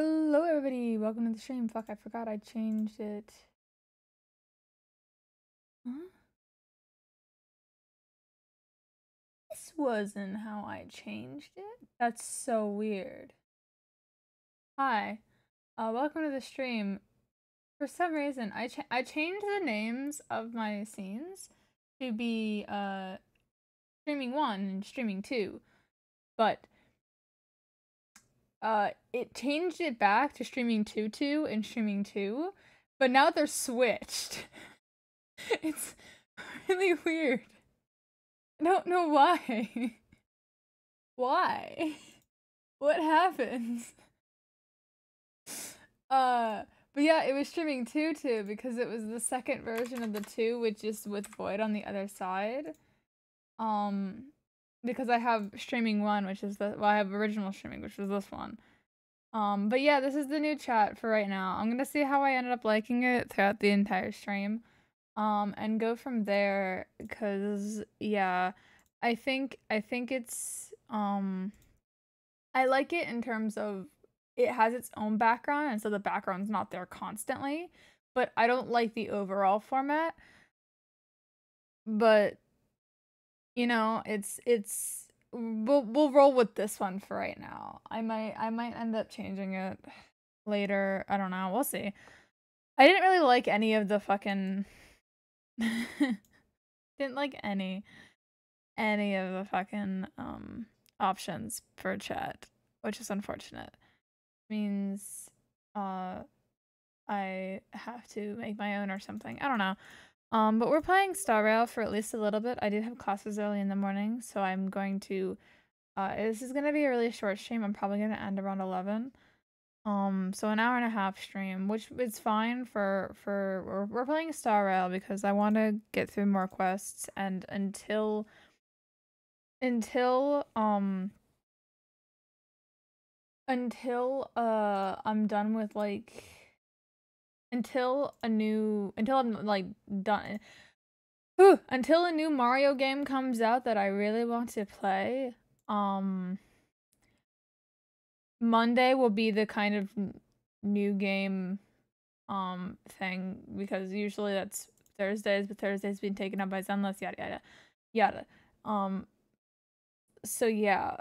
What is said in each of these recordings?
Hello everybody, welcome to the stream. Fuck, I forgot I changed it. Huh? This wasn't how I changed it. That's so weird. Hi, welcome to the stream. For some reason, I changed the names of my scenes to be streaming 1 and streaming 2, but it changed it back to streaming 2 and streaming 2, but now they're switched. It's really weird. I don't know why. Why? What happens? But yeah, it was streaming 2 because it was the second version of the 2, which is with Void on the other side. Because I have streaming 1, which is I have original streaming, which was this one. But yeah, this is the new chat for right now. I'm gonna see how I ended up liking it throughout the entire stream. And go from there, because yeah, I think it's I like it in terms of it has its own background, and so the background's not there constantly, but I don't like the overall format. But you know, we'll roll with this one for right now. I might end up changing it later. I don't know. We'll see. I didn't really like any of the fucking didn't like any of the fucking options for chat, which is unfortunate. Means I have to make my own or something. I don't know. But we're playing Star Rail for at least a little bit. I do have classes early in the morning, so I'm going to this is gonna be a really short stream. I'm probably gonna end around 11. So an hour and a half stream, which is fine for we're playing Star Rail because I want to get through more quests, and until I'm done with like until I'm like done until a new Mario game comes out that I really want to play. Monday will be the kind of new game thing, because usually that's Thursdays, but Thursday's been taken up by Zenless, yada yada yada. So yeah,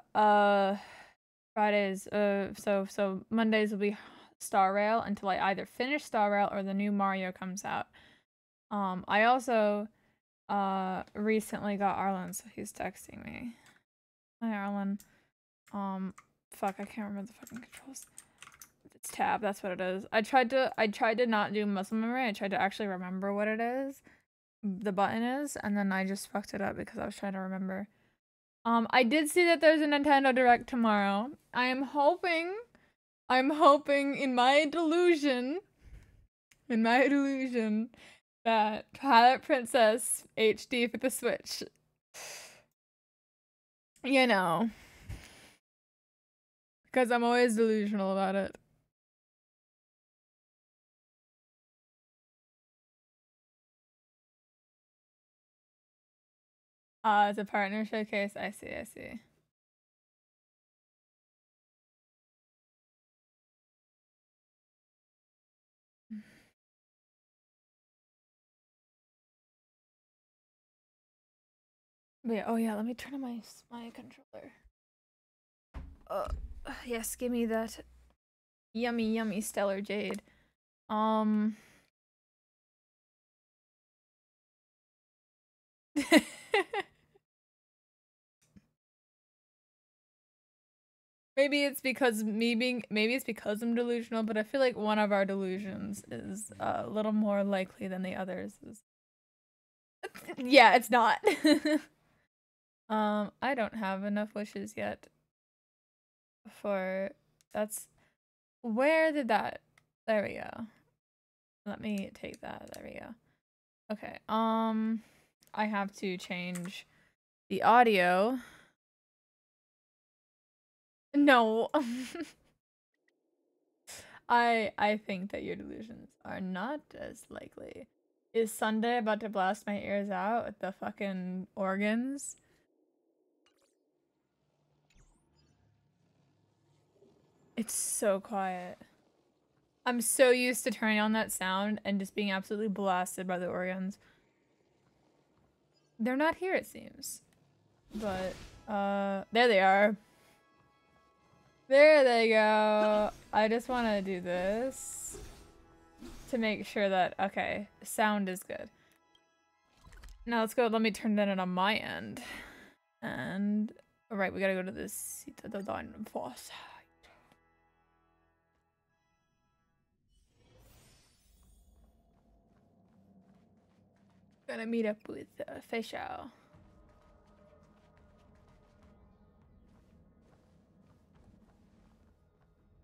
Fridays, so Mondays will be Star Rail until I either finish Star Rail or the new Mario comes out. I also recently got Arlen, so he's texting me. Hi Arlen. Fuck, I can't remember the fucking controls. It's tab, that's what it is. I tried to not do muscle memory. I tried to actually remember what it is, the button is, and then I just fucked it up because I was trying to remember. I did see that there's a Nintendo Direct tomorrow. I'm hoping in my delusion that Twilight Princess HD for the Switch. You know. Because I'm always delusional about it. It's a partner showcase. I see. Wait, oh yeah, let me turn on my controller. Yes, give me that yummy stellar jade. Maybe it's because I'm delusional, but I feel like one of our delusions is a little more likely than the others. Yeah, it's not. I don't have enough wishes yet for that's where did that there we go. Let me take that. There we go. Okay. I have to change the audio. No. I think that your delusions are not as likely. Is Sunday about to blast my ears out with the fucking organs? It's so quiet. I'm so used to turning on that sound and just being absolutely blasted by the organs. They're not here, it seems. But, there they are. There they go. I just want to do this to make sure that, okay, sound is good. Now let's go, let me turn that on my end. And, alright, we gotta go to this seat of the diamond force. Gonna meet up with Facial.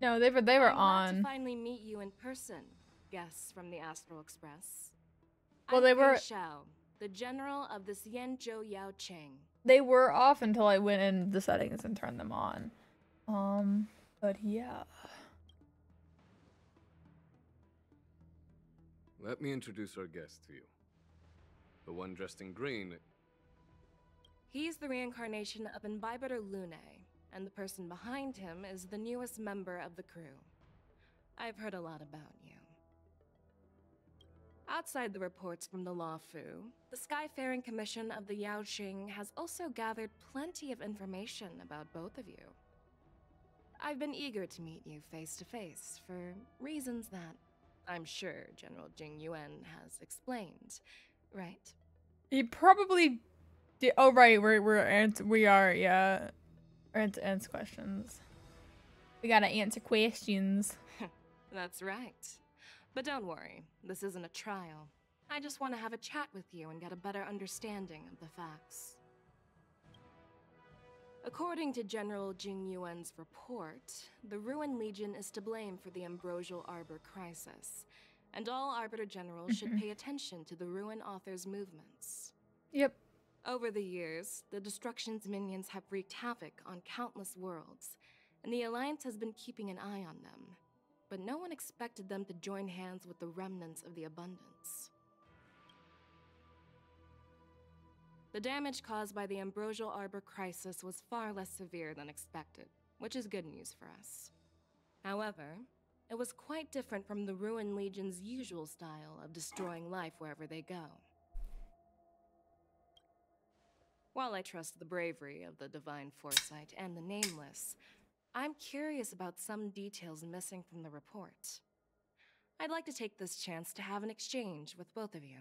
No, they were I'm glad on. to finally meet you in person, guests from the Astral Express. Well, they were Shao, the general of the Xianzhou Yao Cheng. They were off until I went in the settings and turned them on. But yeah. Let me introduce our guest to you. The one dressed in green. He's the reincarnation of Imbibitor Lune, and the person behind him is the newest member of the crew. I've heard a lot about you. Outside the reports from the Luofu, the Skyfaring Commission of the Yaoqing has also gathered plenty of information about both of you. I've been eager to meet you face to face for reasons that I'm sure General Jing Yuan has explained, right? He probably did. Oh, right. We are, yeah. We're to answer questions. We gotta answer questions. That's right. But don't worry, this isn't a trial. I just want to have a chat with you and get a better understanding of the facts. According to General Jing Yuan's report, the Ruin Legion is to blame for the Ambrosial Arbor crisis, and all Arbiter Generals should pay attention to the Ruin Author's movements. Yep. Over the years, the Destruction's minions have wreaked havoc on countless worlds, and the Alliance has been keeping an eye on them. But no one expected them to join hands with the remnants of the Abundance. The damage caused by the Ambrosial Arbor crisis was far less severe than expected, which is good news for us. However, it was quite different from the Ruin Legion's usual style of destroying life wherever they go. While I trust the bravery of the Divine Foresight and the Nameless, I'm curious about some details missing from the report. I'd like to take this chance to have an exchange with both of you.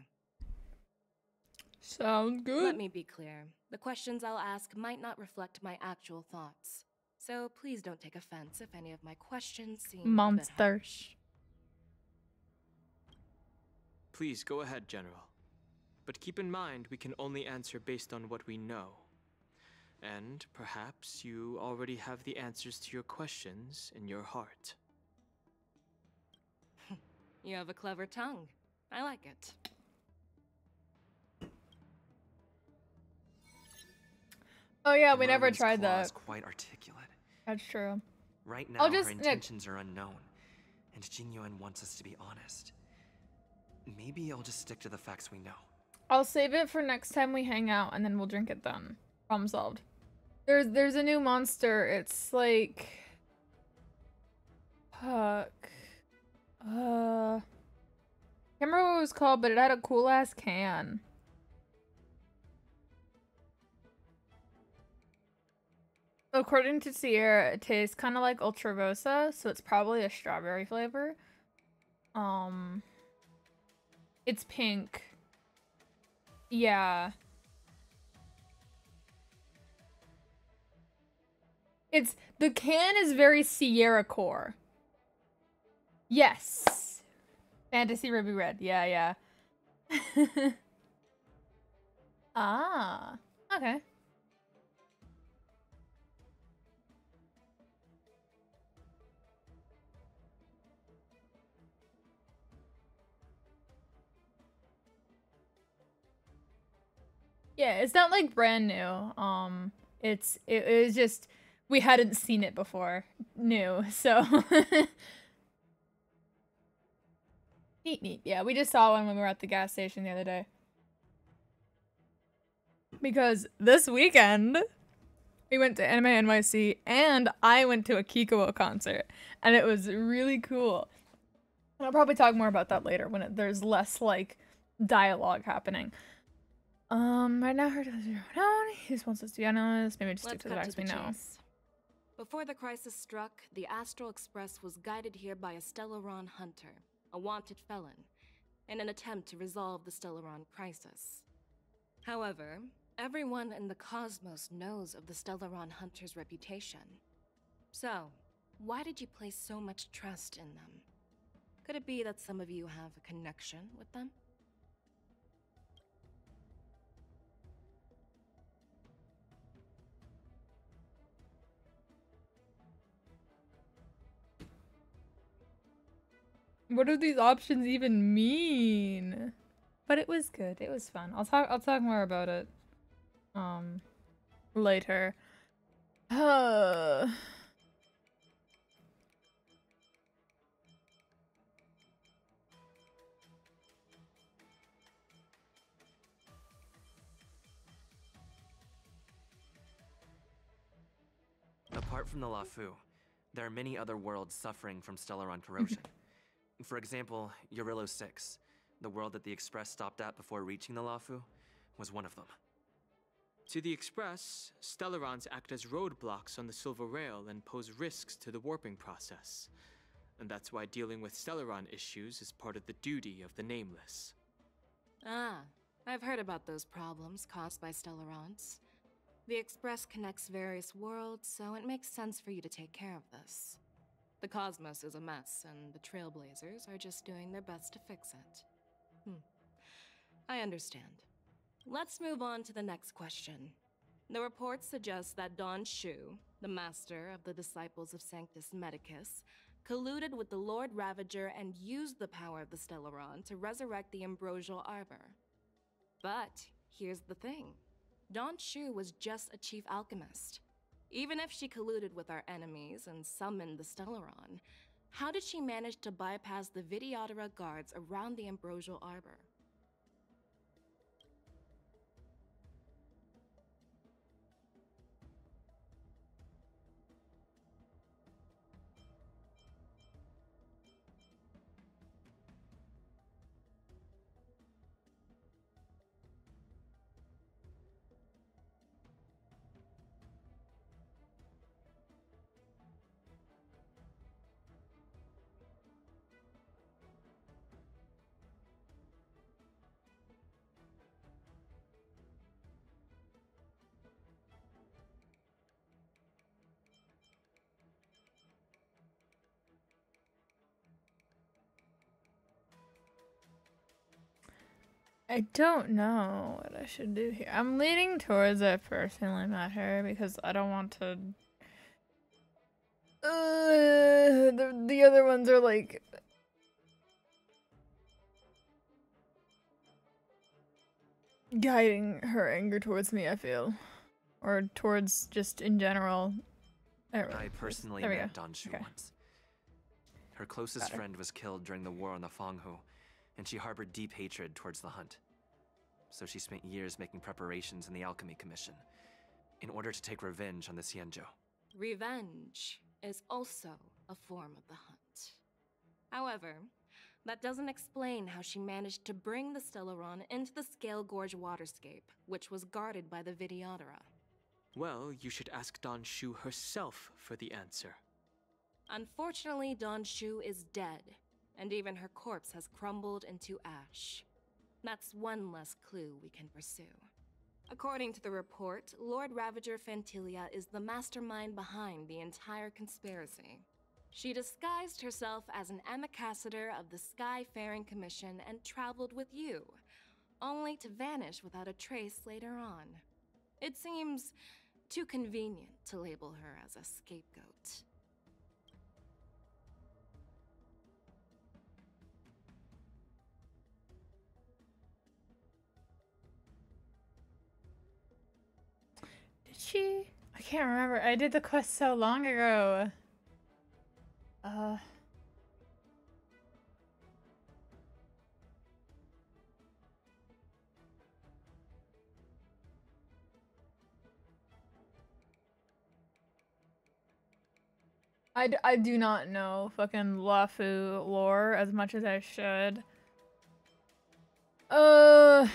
Sound good. Let me be clear. The questions I'll ask might not reflect my actual thoughts. So please don't take offense if any of my questions seem a bit harsh. Please go ahead, General. But keep in mind we can only answer based on what we know. And perhaps you already have the answers to your questions in your heart. You have a clever tongue. I like it. Oh yeah, we never tried that. Quite articulate. That's true. Right now, her intentions are unknown, and Jing Yuan wants us to be honest. Maybe I'll just stick to the facts we know. I'll save it for next time we hang out, and then we'll drink it then. Problem solved. There's a new monster. It's like, fuck. Can't remember what it was called, but it had a cool ass can. According to Sierra, it tastes kind of like Ultravosa, so it's probably a strawberry flavor. It's pink. Yeah. The can is very Sierra core. Yes. Fantasy Ruby Red. Yeah, yeah. Ah. Okay. Yeah, it's not like brand new. It was just we hadn't seen it before. New, so neat. Yeah, we just saw one when we were at the gas station the other day. Because this weekend We went to Anime NYC, and I went to a Kikuo concert, and it was really cool. And I'll probably talk more about that later when there's less like dialogue happening. Right now, her he wants us to be honest. Maybe just stick to the facts we know. Before the crisis struck, the Astral Express was guided here by a Stellaron hunter, a wanted felon, in an attempt to resolve the Stellaron crisis. However, everyone in the cosmos knows of the Stellaron hunter's reputation. So, why did you place so much trust in them? Could it be that some of you have a connection with them? What do these options even mean? But it was good. It was fun. I'll talk more about it later. Apart from the Luofu, there are many other worlds suffering from Stellaron corrosion. For example, Eurillo 6, the world that the Express stopped at before reaching the Luofu, was one of them. To the Express, Stellarons act as roadblocks on the Silver Rail and pose risks to the warping process. And that's why dealing with Stellaron issues is part of the duty of the Nameless. Ah, I've heard about those problems caused by Stellarons. The Express connects various worlds, so it makes sense for you to take care of this. The cosmos is a mess, and the Trailblazers are just doing their best to fix it. I understand. Let's move on to the next question. The report suggests that Don Shu, the master of the Disciples of Sanctus Medicus, colluded with the Lord Ravager and used the power of the Stellaron to resurrect the Ambrosial Arbor. But here's the thing. Don Shu was just a chief alchemist. Even if she colluded with our enemies and summoned the Stellaron, how did she manage to bypass the Videodora guards around the Ambrosial Arbor? I don't know what I should do here. I'm leaning towards it personally, not her, because I don't want to. The other ones are like guiding her anger towards me, I feel, or towards just in general. I personally met Don Shu once. Her closest friend was killed during the war on the Fanghu, and she harbored deep hatred towards the hunt. So she spent years making preparations in the Alchemy Commission in order to take revenge on the Xianzhou. Revenge is also a form of the hunt. However, that doesn't explain how she managed to bring the Stellaron into the Scale Gorge waterscape, which was guarded by the Videodora. Well, you should ask Don Shu herself for the answer. Unfortunately, Don Shu is dead, and even her corpse has crumbled into ash. That's one less clue we can pursue. According to the report, Lord Ravager Fantilia is the mastermind behind the entire conspiracy. She disguised herself as an ambassador of the Skyfaring Commission and traveled with you, only to vanish without a trace later on. It seems too convenient to label her as a scapegoat. Did she? I can't remember. I did the quest so long ago. I do not know fucking Luofu lore as much as I should. I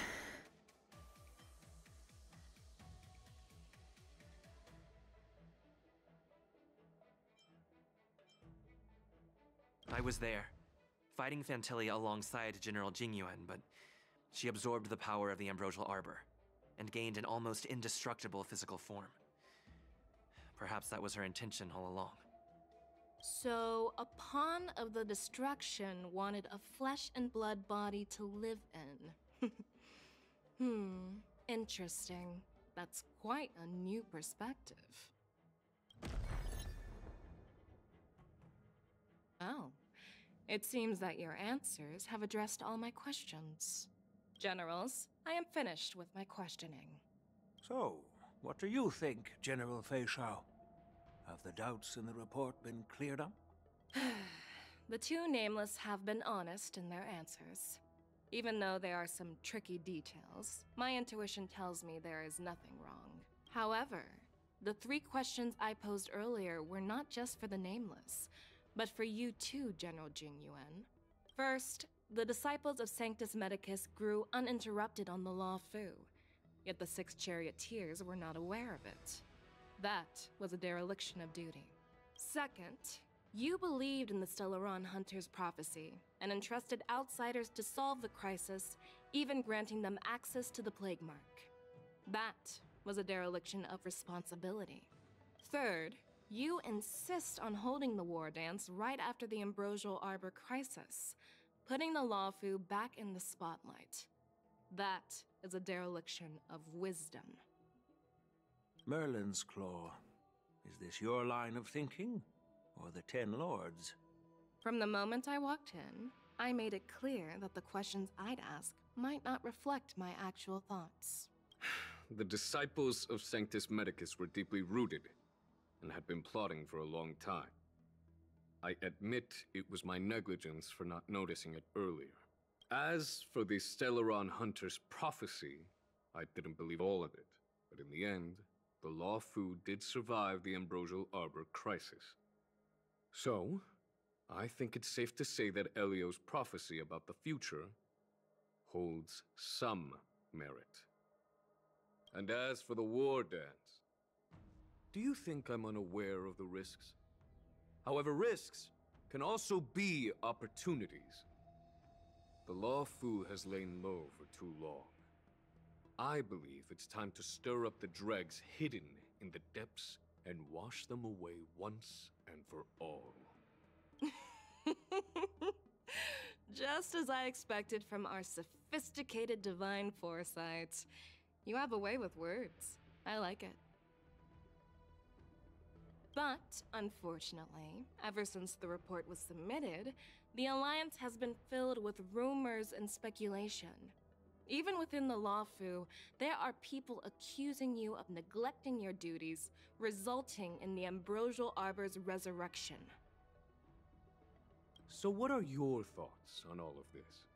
was there, fighting Fantilia alongside General Jingyuan, but she absorbed the power of the Ambrosial Arbor and gained an almost indestructible physical form. Perhaps that was her intention all along. So, a pawn of the destruction wanted a flesh and blood body to live in. Interesting. That's quite a new perspective. Oh, it seems that your answers have addressed all my questions. Generals, I am finished with my questioning. So, what do you think, General Fei Shao? Have the doubts in the report been cleared up? The two nameless have been honest in their answers. Even though there are some tricky details, my intuition tells me there is nothing wrong. However, the 3 questions I posed earlier were not just for the nameless, but for you too, General Jingyuan. First, the disciples of Sanctus Medicus grew uninterrupted on the Luofu, yet the 6 charioteers were not aware of it. That was a dereliction of duty. Second, you believed in the Stellaron Hunter's prophecy and entrusted outsiders to solve the crisis, even granting them access to the Plague Mark. That was a dereliction of responsibility. Third, you insist on holding the war dance right after the Ambrosial Arbor crisis, putting the Luofu back in the spotlight. That is a dereliction of wisdom. Merlin's Claw. Is this your line of thinking, or the Ten Lords? From the moment I walked in, I made it clear that the questions I'd ask might not reflect my actual thoughts. The disciples of Sanctus Medicus were deeply rooted and had been plotting for a long time. I admit it was my negligence for not noticing it earlier. As for the Stellaron Hunter's prophecy, I didn't believe all of it, but in the end, the Luofu did survive the Ambrosial Arbor crisis. So, I think it's safe to say that Elio's prophecy about the future holds some merit. And as for the war dance, do you think I'm unaware of the risks? However, risks can also be opportunities. The Luofu has lain low for too long. I believe it's time to stir up the dregs hidden in the depths and wash them away once and for all. Just as I expected from our sophisticated divine foresight. You have a way with words. I like it. But, unfortunately, ever since the report was submitted, the Alliance has been filled with rumors and speculation. Even within the Luofu, there are people accusing you of neglecting your duties, resulting in the Ambrosial Arbor's resurrection. So what are your thoughts on all of this,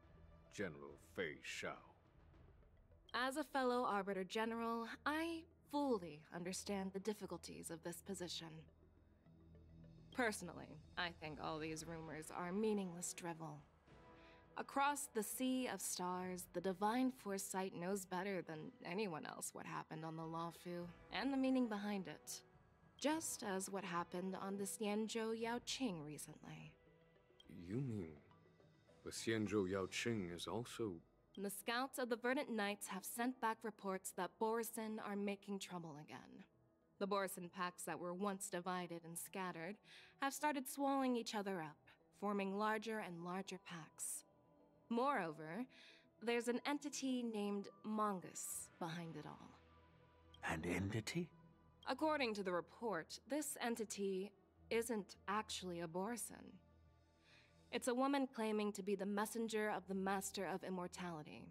General Fei Shao? As a fellow Arbiter General, I fully understand the difficulties of this position. Personally, I think all these rumors are meaningless drivel. Across the sea of stars, the divine foresight knows better than anyone else what happened on the Luofu and the meaning behind it. Just as what happened on the Xianzhou Yaoqing recently. You mean the Xianzhou Yaoqing is also... The scouts of the Verdant Knights have sent back reports that Borisin are making trouble again. The Borisin packs that were once divided and scattered have started swallowing each other up, forming larger and larger packs. Moreover, there's an entity named Mongus behind it all. An entity? According to the report, this entity isn't actually a Borisin. It's a woman claiming to be the messenger of the Master of Immortality.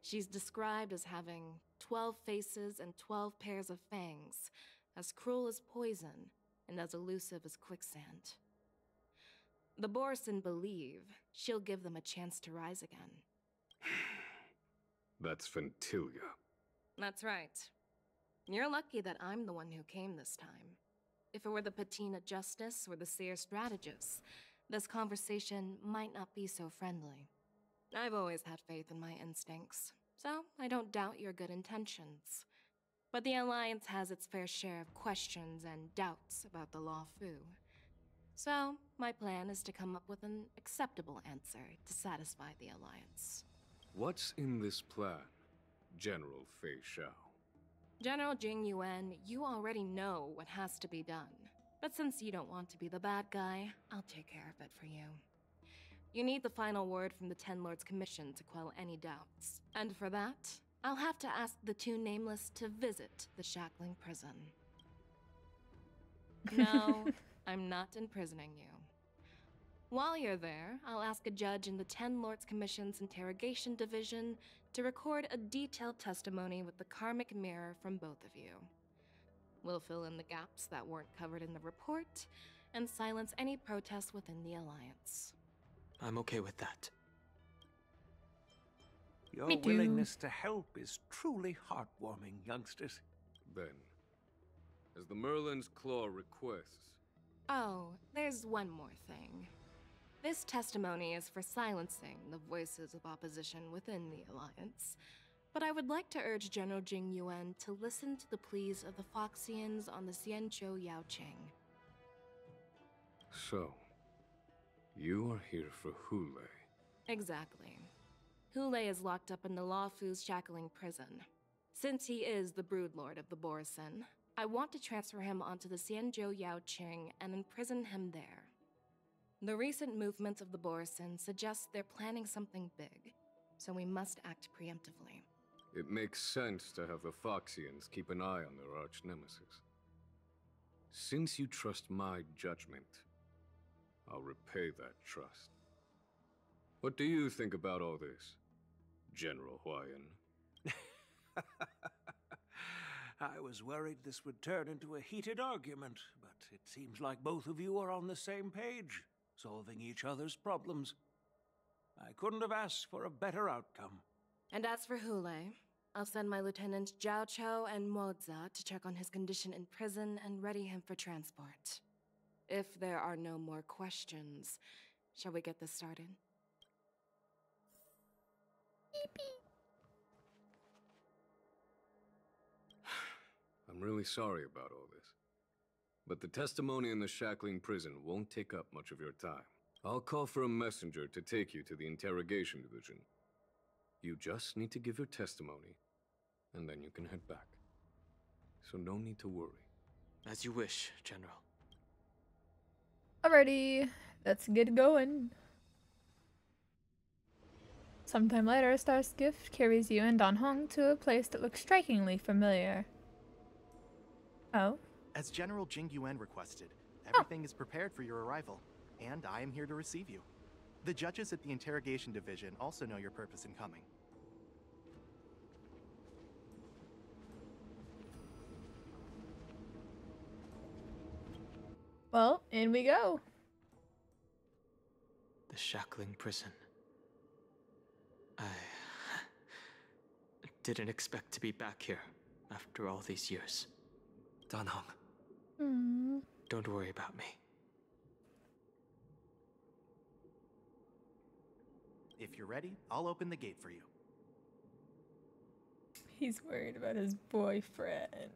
She's described as having 12 faces and 12 pairs of fangs, as cruel as poison, and as elusive as quicksand. The Borisin believe she'll give them a chance to rise again. That's Fantilia. That's right. You're lucky that I'm the one who came this time. If it were the Patina Justice or the Seer Strategist, this conversation might not be so friendly. I've always had faith in my instincts, so I don't doubt your good intentions. But the Alliance has its fair share of questions and doubts about the Luofu. So, my plan is to come up with an acceptable answer to satisfy the Alliance. What's in this plan, General Fei Shao? General Jing Yuan, you already know what has to be done. But since you don't want to be the bad guy, I'll take care of it for you. You need the final word from the Ten Lords Commission to quell any doubts. And for that, I'll have to ask the two Nameless to visit the Shackling Prison. No, I'm not imprisoning you. While you're there, I'll ask a judge in the Ten Lords Commission's Interrogation Division to record a detailed testimony with the karmic mirror from both of you. We'll fill in the gaps that weren't covered in the report, and silence any protests within the Alliance. I'm okay with that. Your willingness to help is truly heartwarming, youngsters. Then, as the Merlin's Claw requests... Oh, there's one more thing. This testimony is for silencing the voices of opposition within the Alliance, but I would like to urge General Jing Yuan to listen to the pleas of the Foxians on the Xianzhou Yaoqing. So, you are here for Hule. Exactly. Hule is locked up in the Luofu's Shackling Prison. Since he is the broodlord of the Borisin, I want to transfer him onto the Xianzhou Yaoqing and imprison him there. The recent movements of the Borisin suggest they're planning something big, so we must act preemptively. It makes sense to have the Foxians keep an eye on their arch-nemesis. Since you trust my judgment, I'll repay that trust. What do you think about all this, General Huayan? I was worried this would turn into a heated argument, but it seems like both of you are on the same page, solving each other's problems. I couldn't have asked for a better outcome. And as for Hule, I'll send my lieutenants Zhao Chou and Moza to check on his condition in prison and ready him for transport. If there are no more questions, shall we get this started? I'm really sorry about all this. But the testimony in the Shackling Prison won't take up much of your time. I'll call for a messenger to take you to the Interrogation Division. You just need to give your testimony, and then you can head back. So no need to worry. As you wish, General. Alrighty, let's get going. Sometime later, Star's gift carries you and Dan Hong to a place that looks strikingly familiar. Oh? As General Jing Yuan requested, everything is prepared for your arrival, and I am here to receive you. The judges at the Interrogation Division also know your purpose in coming. Well, in we go. The Shackling Prison. I didn't expect to be back here after all these years. Dan Hong. Don't worry about me. If you're ready, I'll open the gate for you. He's worried about his boyfriend.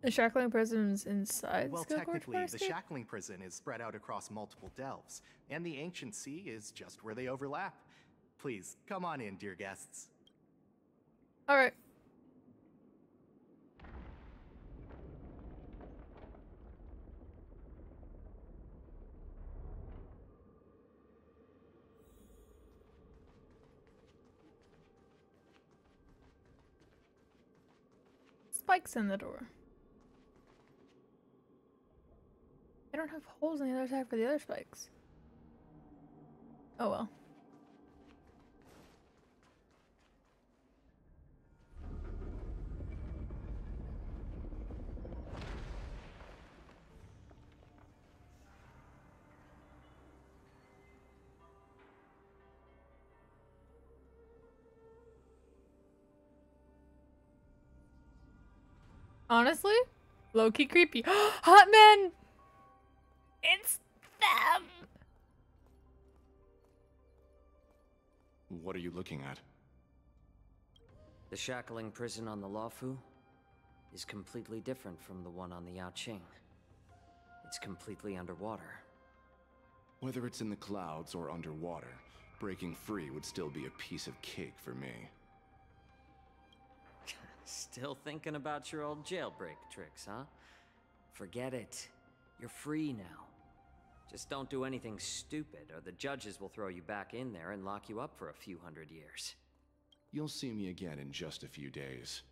The Shackling Prison's inside. Well, technically, the Shackling Prison is spread out across multiple delves, and the Ancient Sea is just where they overlap. Please, come on in, dear guests. Alright. Spikes in the door. I don't have holes on the other side for the other spikes. Oh well. Honestly, low-key creepy. Hot men! It's them! What are you looking at? The shackling prison on the Luofu is completely different from the one on the Yaoqing. It's completely underwater. Whether it's in the clouds or underwater, breaking free would still be a piece of cake for me. Still thinking about your old jailbreak tricks, huh? Forget it. You're free now. Just don't do anything stupid, or the judges will throw you back in there and lock you up for a few hundred years. You'll see me again in just a few days.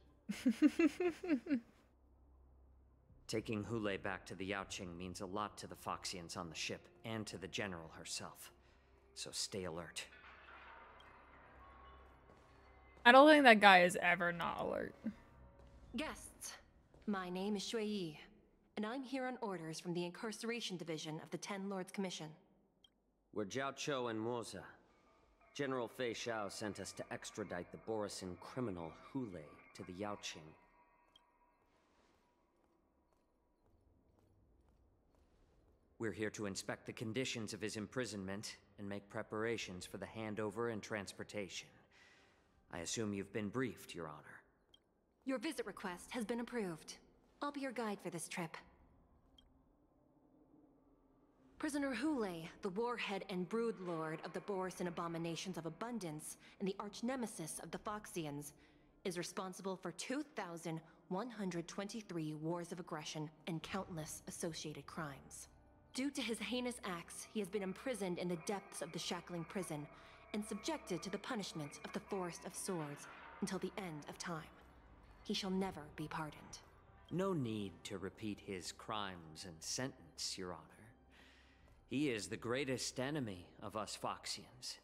Taking Hule back to the Yaoqing means a lot to the Foxians on the ship, and to the General herself. So stay alert. I don't think that guy is ever not alert. Guests, my name is Shui Yi, and I'm here on orders from the Incarceration Division of the Ten Lords Commission. We're Jiao Chou and Moza. General Fei Xiao sent us to extradite the Borisin criminal Hule to the Yaoqing. We're here to inspect the conditions of his imprisonment and make preparations for the handover and transportation. I assume you've been briefed, Your Honor. Your visit request has been approved. I'll be your guide for this trip. Prisoner Hule, the warhead and brood lord of the Borisin Abominations of Abundance and the arch-nemesis of the Foxians, is responsible for 2,123 wars of aggression and countless associated crimes. Due to his heinous acts, he has been imprisoned in the depths of the shackling prison and subjected to the punishment of the Forest of Swords until the end of time. He shall never be pardoned. No need to repeat his crimes and sentence, Your Honor. He is the greatest enemy of us Foxians.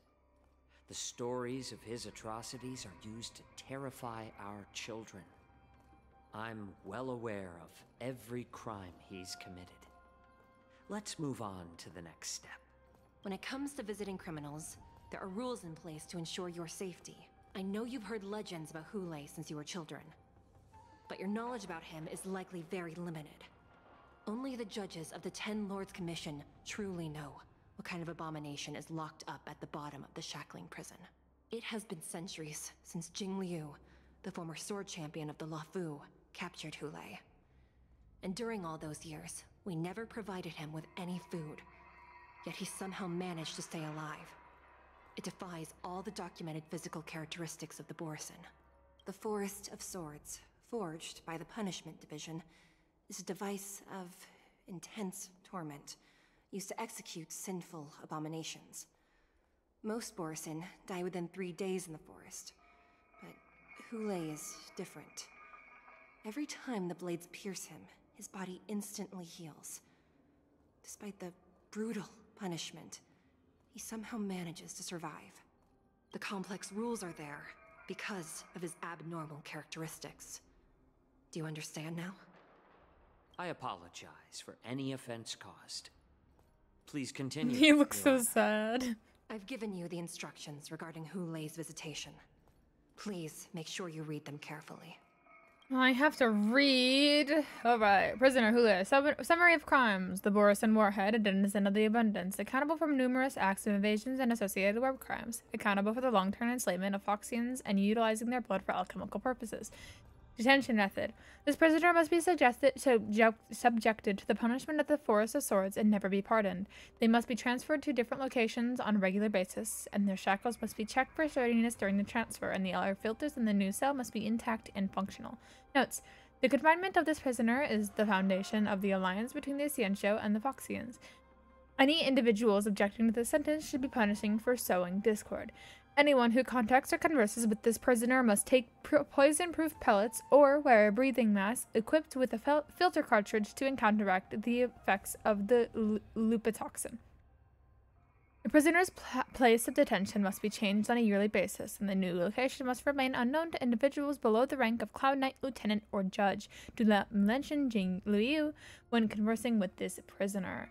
The stories of his atrocities are used to terrify our children. I'm well aware of every crime he's committed. Let's move on to the next step. When it comes to visiting criminals, there are rules in place to ensure your safety. I know you've heard legends about Hule since you were children, but your knowledge about him is likely very limited. Only the judges of the Ten Lords Commission truly know what kind of abomination is locked up at the bottom of the shackling prison. It has been centuries since Jing Liu, the former sword champion of the Luofu, captured Hule. And during all those years, we never provided him with any food, yet he somehow managed to stay alive. It defies all the documented physical characteristics of the Borisin. The Forest of Swords, forged by the Punishment Division, is a device of intense torment, used to execute sinful abominations. Most Borisin die within 3 days in the forest, but Hule is different. Every time the blades pierce him, his body instantly heals. Despite the brutal punishment, he somehow manages to survive. The complex rules are there because of his abnormal characteristics. Do you understand now? I apologize for any offense caused. Please continue. He looks Your so Honor. sad. I've given you the instructions regarding Hule's visitation. Please make sure you read them carefully. I have to read. Alright. Prisoner Hule. Summary of crimes. The Borisin Warhead, a denizen of the Abundance. Accountable for numerous acts of invasions and associated war crimes. Accountable for the long-term enslavement of Foxians and utilizing their blood for alchemical purposes. Detention method. This prisoner must be subjected to the punishment of the Forest of Swords and never be pardoned. They must be transferred to different locations on a regular basis, and their shackles must be checked for sturdiness during the transfer, and the air filters in the new cell must be intact and functional. Notes. The confinement of this prisoner is the foundation of the alliance between the Xianzhou and the Foxians. Any individuals objecting to this sentence should be punishing for sowing discord. Anyone who contacts or converses with this prisoner must take poison-proof pellets or wear a breathing mask equipped with a filter cartridge to counteract the effects of the lupitoxin. The prisoner's place of detention must be changed on a yearly basis, and the new location must remain unknown to individuals below the rank of Cloud Knight, Lieutenant, or Judge. Do not mention Jing Liu when conversing with this prisoner.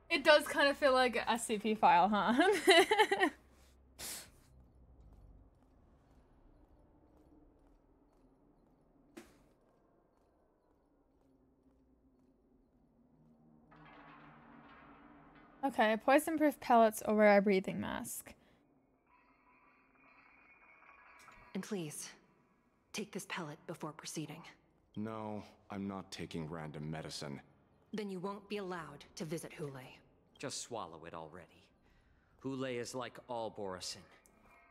It does kind of feel like a SCP file, huh? Okay, poison-proof pellets or wear a breathing mask. And please, take this pellet before proceeding. No, I'm not taking random medicine. Then you won't be allowed to visit Hule. Just swallow it already. Hule is like all Borisin.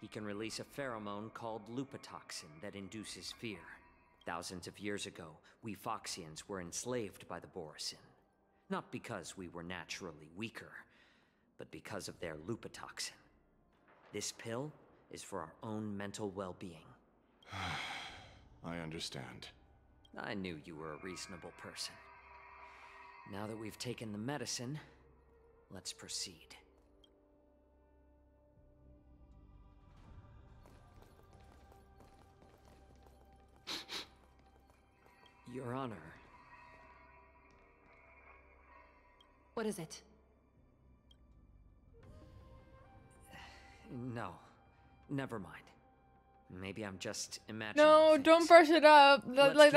He can release a pheromone called lupatoxin that induces fear. Thousands of years ago, we Foxians were enslaved by the Borisin. Not because we were naturally weaker, but because of their lupatoxin. This pill is for our own mental well-being. I understand. I knew you were a reasonable person. Now that we've taken the medicine, let's proceed. Your Honor. What is it? No. Never mind. Maybe I'm just imagining No, things. don't brush it up. Let's keep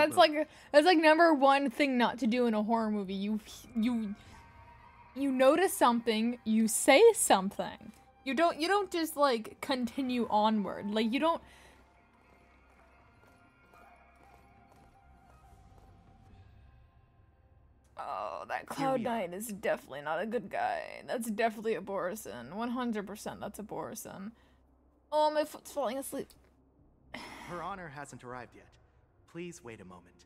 That's like number one thing not to do in a horror movie. You notice something, you say something. You don't just like continue onward. Like you don't. Oh, that Cloud Knight is definitely not a good guy. That's definitely a Borisin. 100% that's a Borisin. Oh, my foot's falling asleep. Her Honor hasn't arrived yet. Please wait a moment.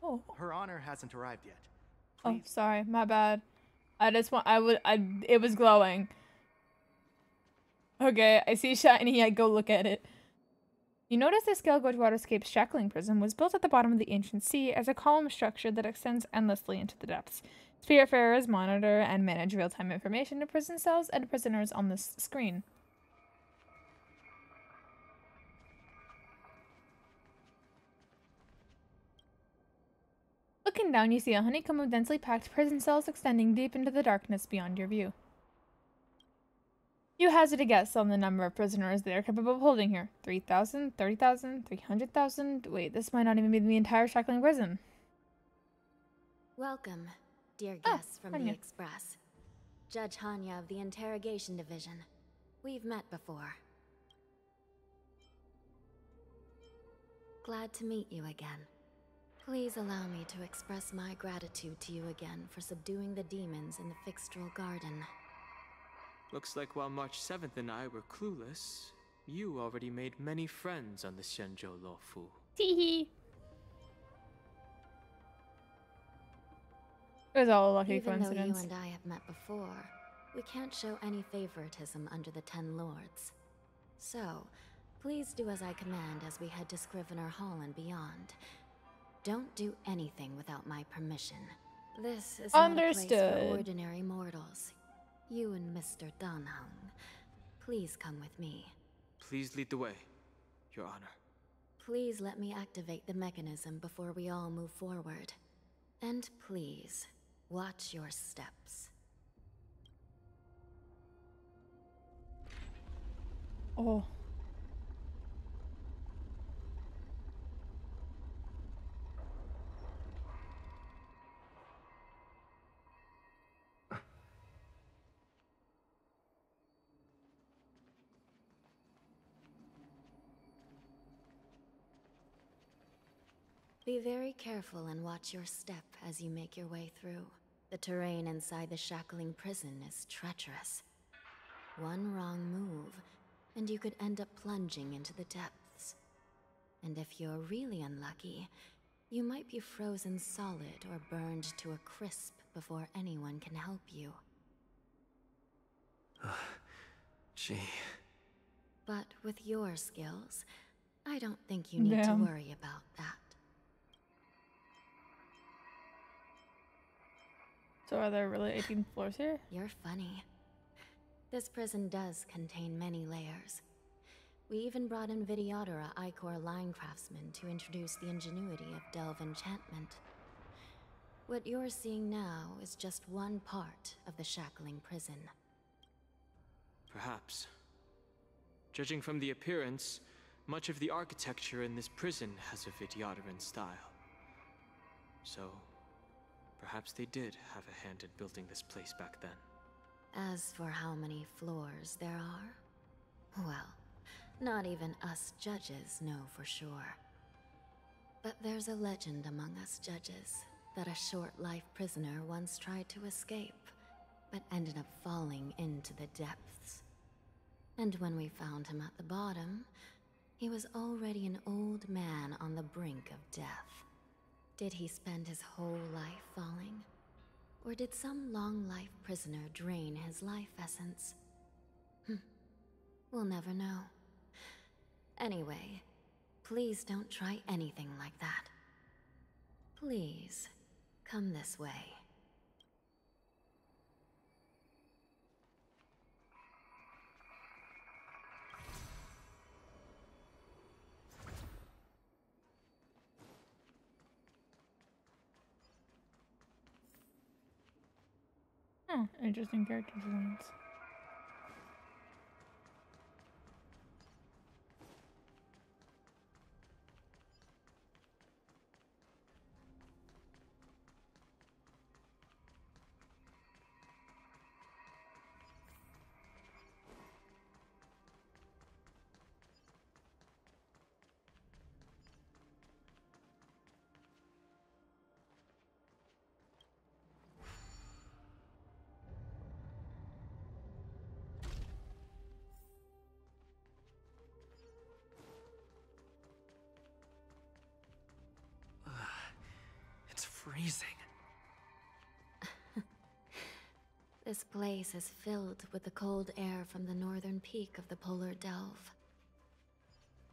Oh. Her Honor hasn't arrived yet. Oh, sorry, my bad. It was glowing. Okay, I see shiny, I go look at it. You notice the Skelgorge Waterscape's shackling prison was built at the bottom of the ancient sea as a column structure that extends endlessly into the depths. Spiritfarers monitor and manage real-time information to prison cells and prisoners on this screen. Looking down, you see a honeycomb of densely packed prison cells extending deep into the darkness beyond your view. You hazard a guess on the number of prisoners they are capable of holding here. 3,000, 30,000, 300,000? Wait, this might not even be the entire shackling prison. Welcome, dear guests from the Express. Judge Hanya of the Interrogation Division. We've met before. Glad to meet you again. Please allow me to express my gratitude to you again for subduing the demons in the Fixtral Garden. Looks like while March 7th and I were clueless, you already made many friends on the Shenzhou Luofu. Teehee. It was all a lucky coincidence. Even though you and I have met before, we can't show any favoritism under the Ten Lords. So, please do as I command as we head to Scrivener Hall and beyond. Don't do anything without my permission. This is not a place for ordinary mortals. You and Mr. Danhung, please come with me. Please lead the way, Your Honor. Please let me activate the mechanism before we all move forward. And please, watch your steps. Oh. Be very careful and watch your step as you make your way through. The terrain inside the shackling prison is treacherous. One wrong move, and you could end up plunging into the depths. And if you're really unlucky, you might be frozen solid or burned to a crisp before anyone can help you. Gee. But with your skills, I don't think you need to worry about that. So are there really 18 floors here? You're funny. This prison does contain many layers. We even brought in Videodora Icor line craftsmen to introduce the ingenuity of Delve enchantment. What you're seeing now is just one part of the shackling prison. Perhaps. Judging from the appearance, Much of the architecture in this prison has a Vidyadharan style. So, perhaps they did have a hand in building this place back then. As for how many floors there are, well, not even us judges know for sure. But there's a legend among us judges that a short-life prisoner once tried to escape, but ended up falling into the depths. And when we found him at the bottom, he was already an old man on the brink of death. Did he spend his whole life falling? Or did some long-life prisoner drain his life essence? We'll never know. Anyway, please don't try anything like that. Please, come this way. Oh, interesting character designs. It's freezing. This place is filled with the cold air from the northern peak of the polar delve.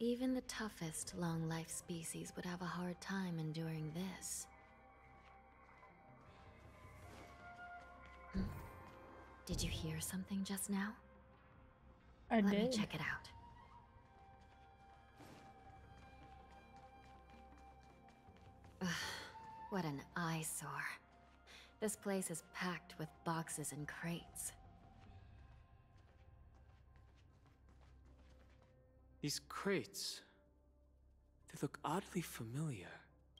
Even the toughest long-life species would have a hard time enduring this. Did you hear something just now? I did. Let me check it out. Ugh, what an eyesore. This place is packed with boxes and crates. These crates, they look oddly familiar.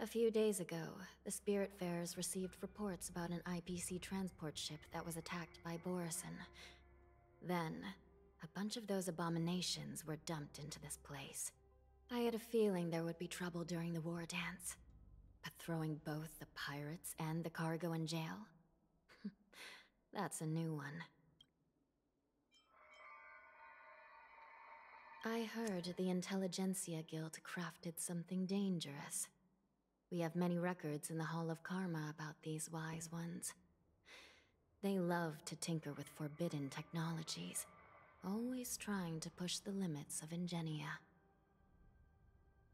A few days ago, the Spiritfarers received reports about an IPC transport ship that was attacked by Borison. Then, a bunch of those abominations were dumped into this place. I had a feeling there would be trouble during the war dance. But throwing both the pirates and the cargo in jail? That's a new one. I heard the Intelligentsia Guild crafted something dangerous. We have many records in the Hall of Karma about these wise ones. They love to tinker with forbidden technologies, always trying to push the limits of Ingenia.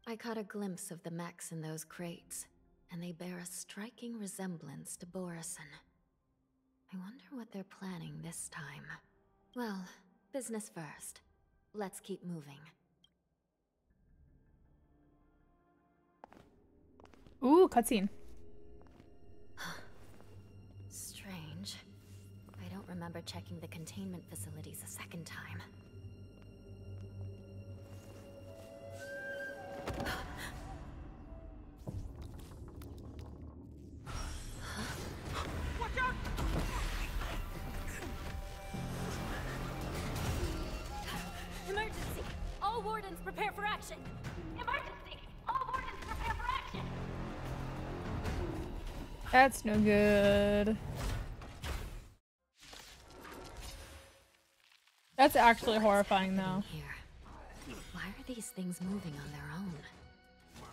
I caught a glimpse of the mechs in those crates, and they bear a striking resemblance to Borison. I wonder what they're planning this time. Well, business first. Let's keep moving. Ooh, cutscene. Strange. I don't remember checking the containment facilities a second time. Emergency! All wardens prepare for action! Emergency! All wardens prepare for action! That's no good. That's actually horrifying, though. Here. Why are these things moving on their own?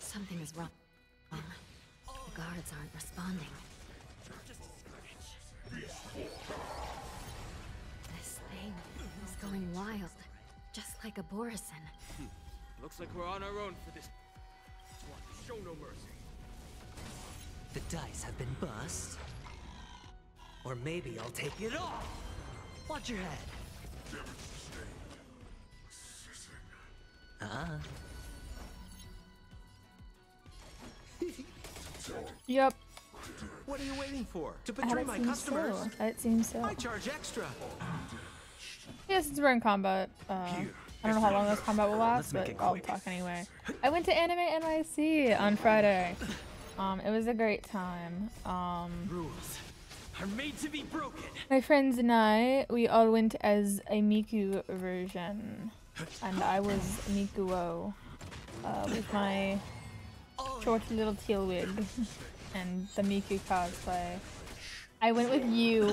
Something is wrong. The guards aren't responding. This thing is going wild, just like a Borison. Looks like we're on our own for this one. Show no mercy. The dice have been bust. Or maybe I'll take it all. Watch your head. Yep. What are you waiting for? To betray my customers? It seems so. I charge extra. Yeah, since we're in combat, I'm I don't know how long this combat will last, but I'll talk anyway. I went to Anime NYC on Friday. It was a great time. Rules are made to be broken. My friends and I, we all went as a Miku version, and I was Mikuo, with my short little teal wig and the Miku cosplay. I went with you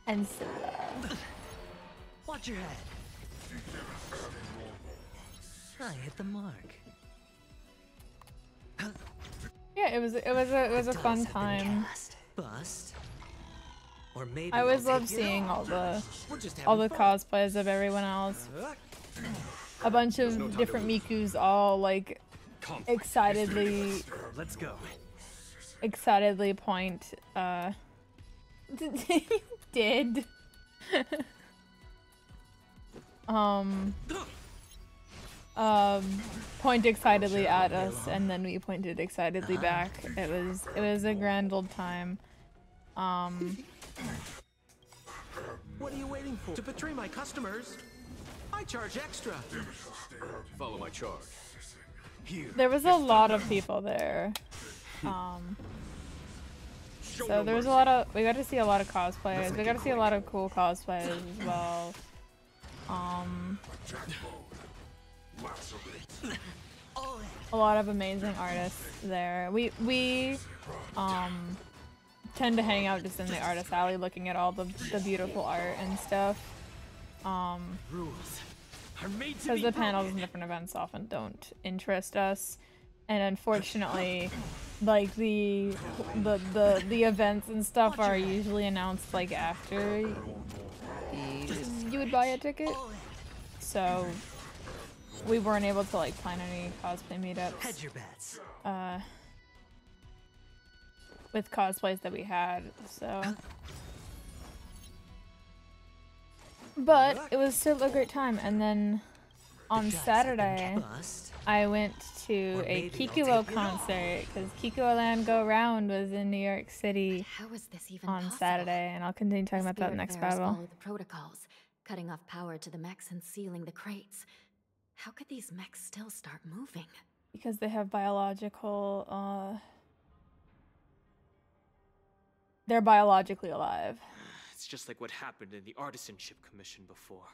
and Silla. Watch your head. I hit the mark. Yeah, it was a fun time. Bust. Or maybe I always love seeing all the cosplays of everyone else. A bunch of different Mikus all like excitedly point did point excitedly at us, and then we pointed excitedly back. It was a grand old time. What are you waiting for? To betray my customers, I charge extra. Follow my charge. There was a lot of people there. So there was we got to see a lot of cosplayers. We got to see a lot of cool cosplayers as well. A lot of amazing artists there. We tend to hang out just in the artist alley looking at all the beautiful art and stuff. Because the panels and different events often don't interest us, and unfortunately, like the events and stuff are usually announced like after you would buy a ticket. So we weren't able to like plan any cosplay meetups. Hedge your bets. With cosplays that we had, so. But it was still a great time, and then on Saturday, I went to a Kikuo concert, because Kikuo Land Go Round was in New York City on Saturday, and I'll continue talking about that in the next battle. Follow the protocols, cutting off power to the mechs and sealing the crates. How could these mechs still start moving? Because they have biological, they're biologically alive. It's just like what happened in the Artisanship Commission before.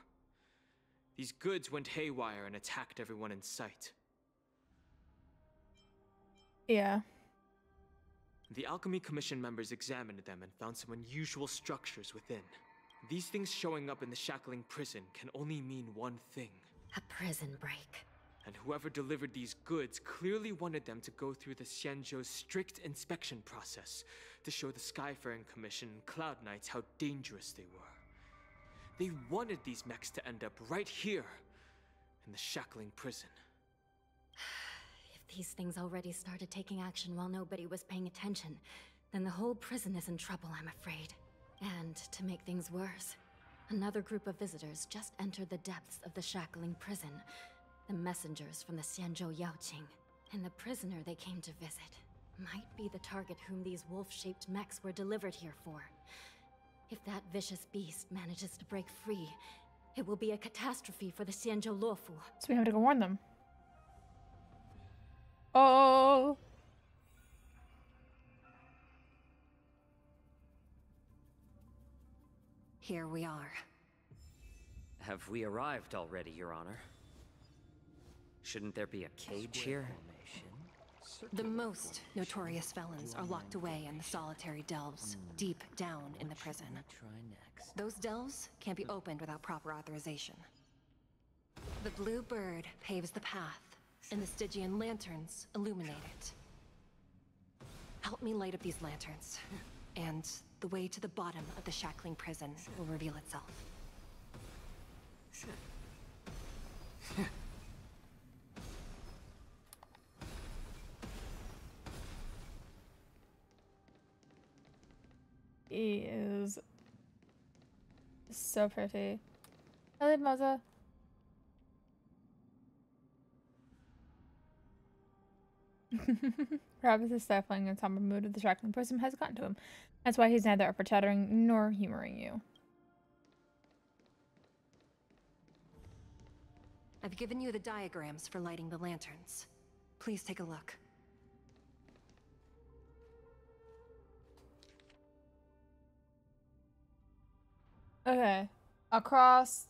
These goods went haywire and attacked everyone in sight. Yeah. The Alchemy Commission members examined them and found some unusual structures within. These things showing up in the shackling prison can only mean one thing. A prison break. And whoever delivered these goods clearly wanted them to go through the Xianzhou's strict inspection process to show the Skyfaring Commission and Cloud Knights how dangerous they were. They wanted these mechs to end up right here, in the shackling prison. If these things already started taking action while nobody was paying attention, then the whole prison is in trouble, I'm afraid. And to make things worse, another group of visitors just entered the depths of the shackling prison. The messengers from the Xianzhou Yaoqing, and the prisoner they came to visit might be the target whom these wolf-shaped mechs were delivered here for. If that vicious beast manages to break free, it will be a catastrophe for the Xianzhou Luofu. So we have to go warn them. Oh! Here we are. Have we arrived already, Your Honor? Shouldn't there be a cage here? The most notorious felons are locked away in the solitary delves, deep down in the prison. Those delves can't be opened without proper authorization. The blue bird paves the path, and the Stygian lanterns illuminate it. Help me light up these lanterns, and the way to the bottom of the shackling prison will reveal itself. He is so pretty. Hello, Maza. Perhaps the stifling and somber mood of the shackling prison has gotten to him. That's why he's neither upper chattering nor humoring you. I've given you the diagrams for lighting the lanterns. Please take a look. Okay. Across,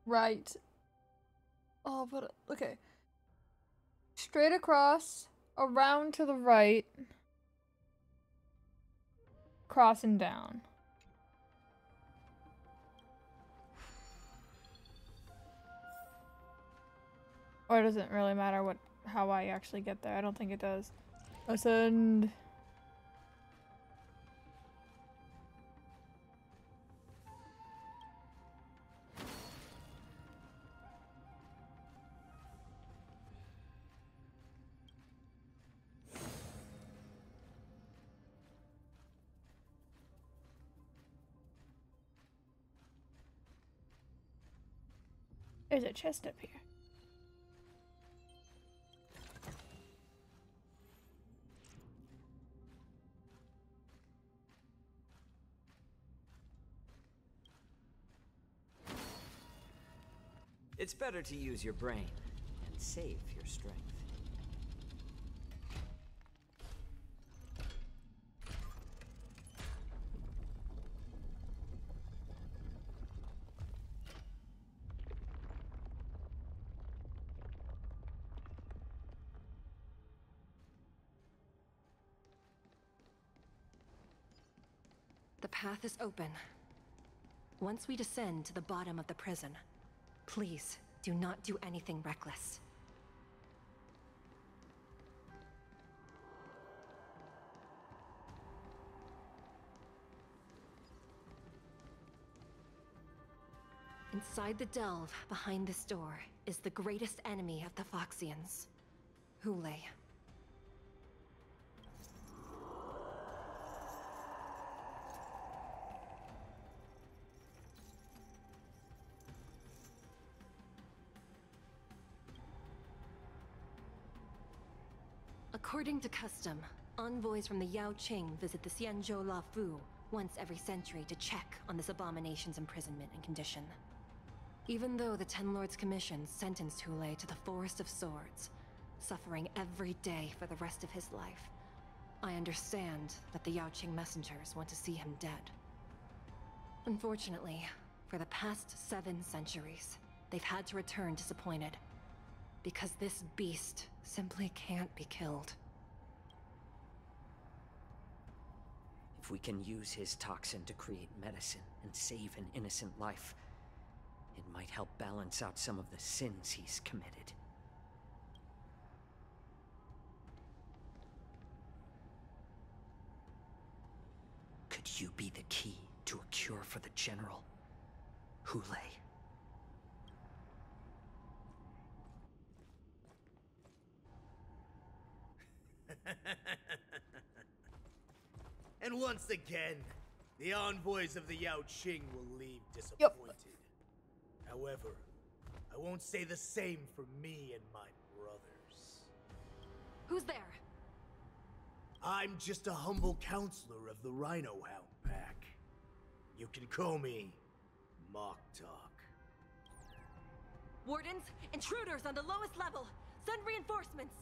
right. Oh, but okay. Straight across, around to the right, crossing down. Or it doesn't really matter how I actually get there. I don't think it does. Ascend. There's a chest up here. It's better to use your brain and save your strength. The path is open. Once we descend to the bottom of the prison, please do not do anything reckless. Inside the delve, behind this door, is the greatest enemy of the Foxians, Hule. According to custom, envoys from the Yaoqing visit the Xianzhou Luofu once every century to check on this abomination's imprisonment and condition. Even though the Ten Lords Commission sentenced Hule to the Forest of Swords, suffering every day for the rest of his life, I understand that the Yaoqing messengers want to see him dead. Unfortunately, for the past 7 centuries, they've had to return disappointed, because this beast simply can't be killed. If we can use his toxin to create medicine and save an innocent life, it might help balance out some of the sins he's committed. Could you be the key to a cure for the General, Hule? And once again, the envoys of the Yaoqing will leave disappointed. However, I won't say the same for me and my brothers. Who's there? I'm just a humble counselor of the Rhino Hound Pack. You can call me Mock Talk. Wardens, intruders on the lowest level! Send reinforcements!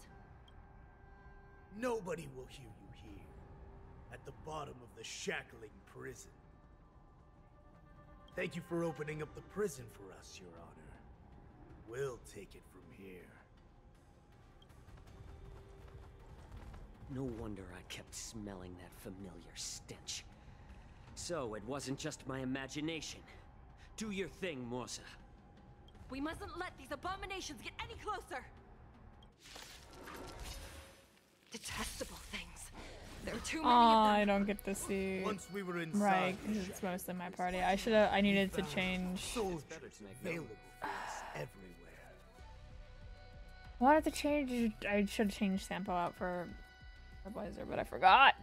Nobody will hear you here, at the bottom of the shackling prison. Thank you for opening up the prison for us, Your Honor. We'll take it from here. No wonder I kept smelling that familiar stench. So it wasn't just my imagination. Do your thing, Morsa. We mustn't let these abominations get any closer! Detestable things. There are too many of them. I don't get to see. Once we were inside, right, because it's mostly my party. I needed to change. Soldiers available for us everywhere. I wanted to change. I should have changed Sampo out for Blazer, but I forgot.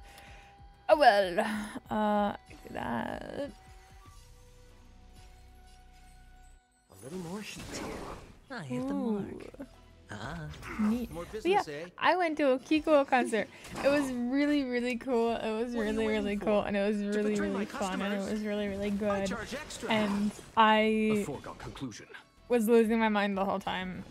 Oh well. Do that. A little more heat here. I hit the mark. Neat. More But yeah, business, eh? I went to a Kiko concert. It was really, really cool. It was really cool, and it was really, really fun, and it was really, really good. And A I foregone conclusion. was losing my mind the whole time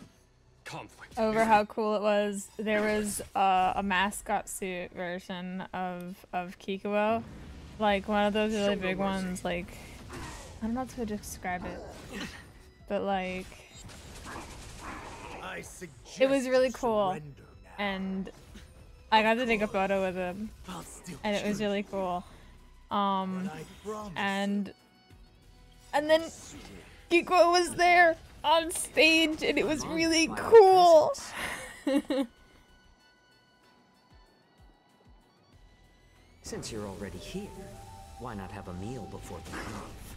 Conflict. over how cool it was. There was a mascot suit version of Kikuo, like one of those really big ones. Like, I don't know how to describe it, but like it was really cool, and I got to take a photo with him, and it was really cool. And then Kikuo was there on stage, and it was really cool. Since you're already here, why not have a meal before you leave?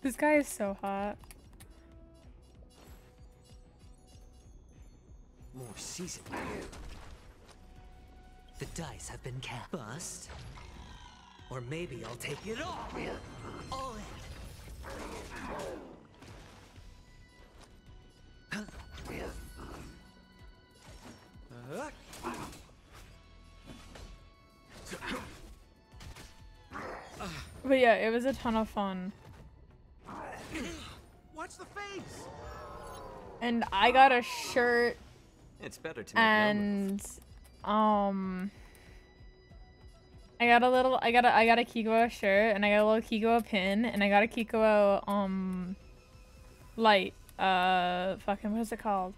This guy is so hot. More seasoning. The dice have been cast. Bust. Or maybe I'll take it all. All But yeah, it was a ton of fun. Watch the face. And I got a shirt. It's better to make and I got a Kikuo shirt, and I got a little Kikuo pin, and I got a Kikuo light fucking what is it called?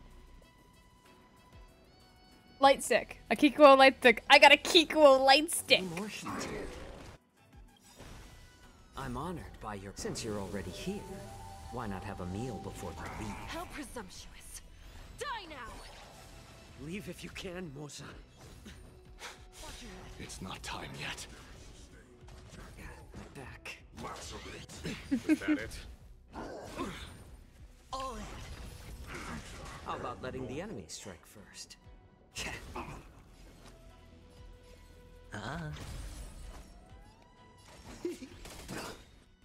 Light stick. A Kikuo light stick. I got a Kikuo light stick. I'm honored by your. Since you're already here, why not have a meal before you leave? How presumptuous. Die now! Leave if you can, Moza. It's not time yet. My back. Is that it? All in. How about letting the enemy strike first?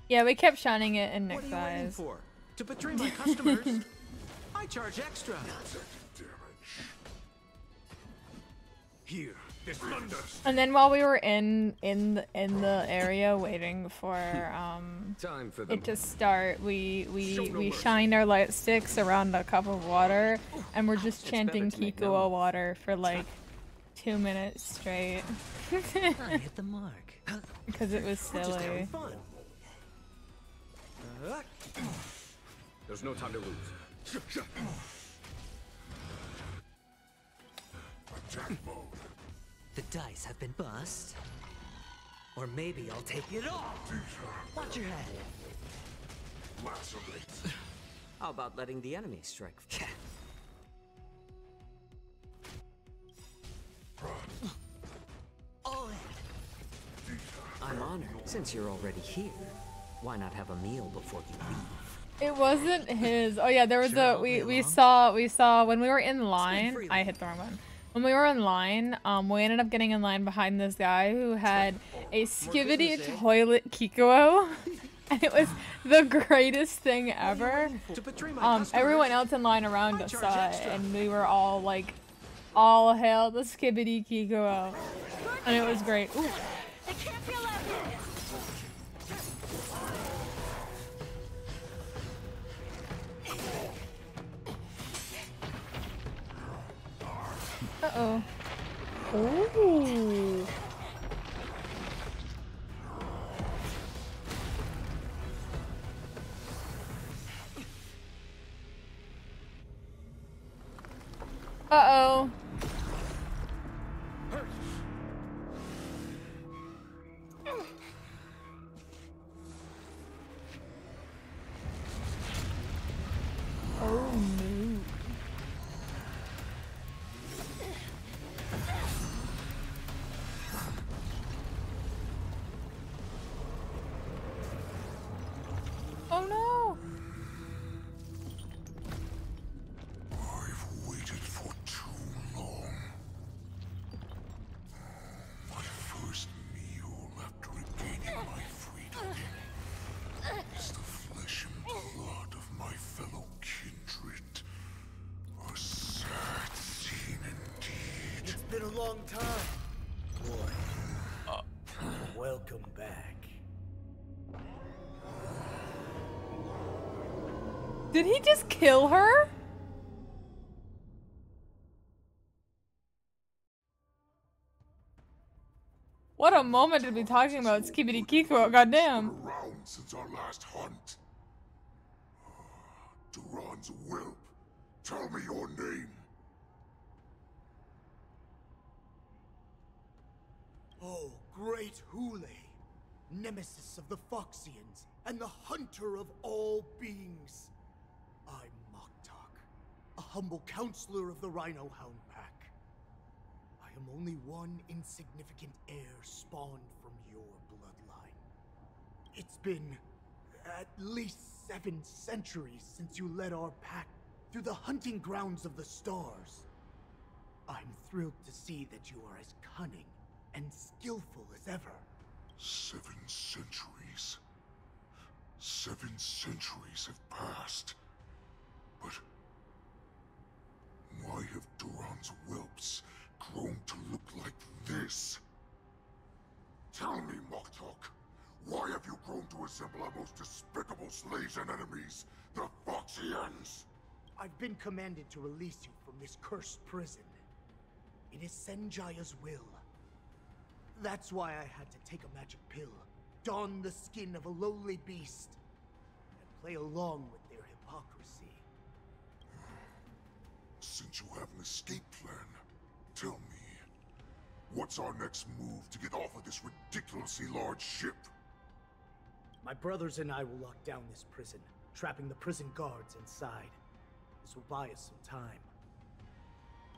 Yeah, we kept shining it in Nick's What are you waiting eyes. for? To betray my customers? I charge extra. Here, this thunder. And then while we were in the area waiting for Time for it to start, we shined our light sticks around a cup of water, and we're just chanting Kikuo water for like 2 minutes straight. I hit the mark. Because it was silly. There's no time to lose. The dice have been bust. Or maybe I'll take it all. Watch your head. How about letting the enemy strike? All in. I'm honored. Since you're already here, why not have a meal before you leave? It wasn't his. Oh yeah, there was we saw when we were in line. I hit the wrong one. When we were in line, we ended up getting in line behind this guy who had a skibbity toilet Kikuo. And it was the greatest thing ever. Everyone else in line around us saw it, and we were all like, all hail the skibbity Kikuo. And it was great. Ooh. It can't be allowed. Uh-oh. Ooh. Uh-oh. Oh no. Oh no! I've waited for too long. My first meal after regaining my freedom is the flesh and blood of my fellow kindred. A sad scene indeed. It's been a long time, boy. Welcome back. Did he just kill her? What a moment to be talking about Skibidi Kiko, goddamn. Around since our last hunt. Duran's whelp. Tell me your name. Oh, great Hule, nemesis of the Foxians, and the hunter of all beings. I'm Moktok, a humble counselor of the Rhino Hound Pack. I am only one insignificant heir spawned from your bloodline. It's been at least 7 centuries since you led our pack through the hunting grounds of the stars. I'm thrilled to see that you are as cunning and skillful as ever. 7 centuries. 7 centuries have passed. But why have Duran's whelps grown to look like this? Tell me, Moktok, why have you grown to resemble our most despicable slaves and enemies, the Foxians? I've been commanded to release you from this cursed prison. It is Senjaya's will. That's why I had to take a magic pill, don the skin of a lowly beast, and play along with their hypocrisy. Since you have an escape plan, tell me, what's our next move to get off of this ridiculously large ship? My brothers and I will lock down this prison, trapping the prison guards inside. This will buy us some time.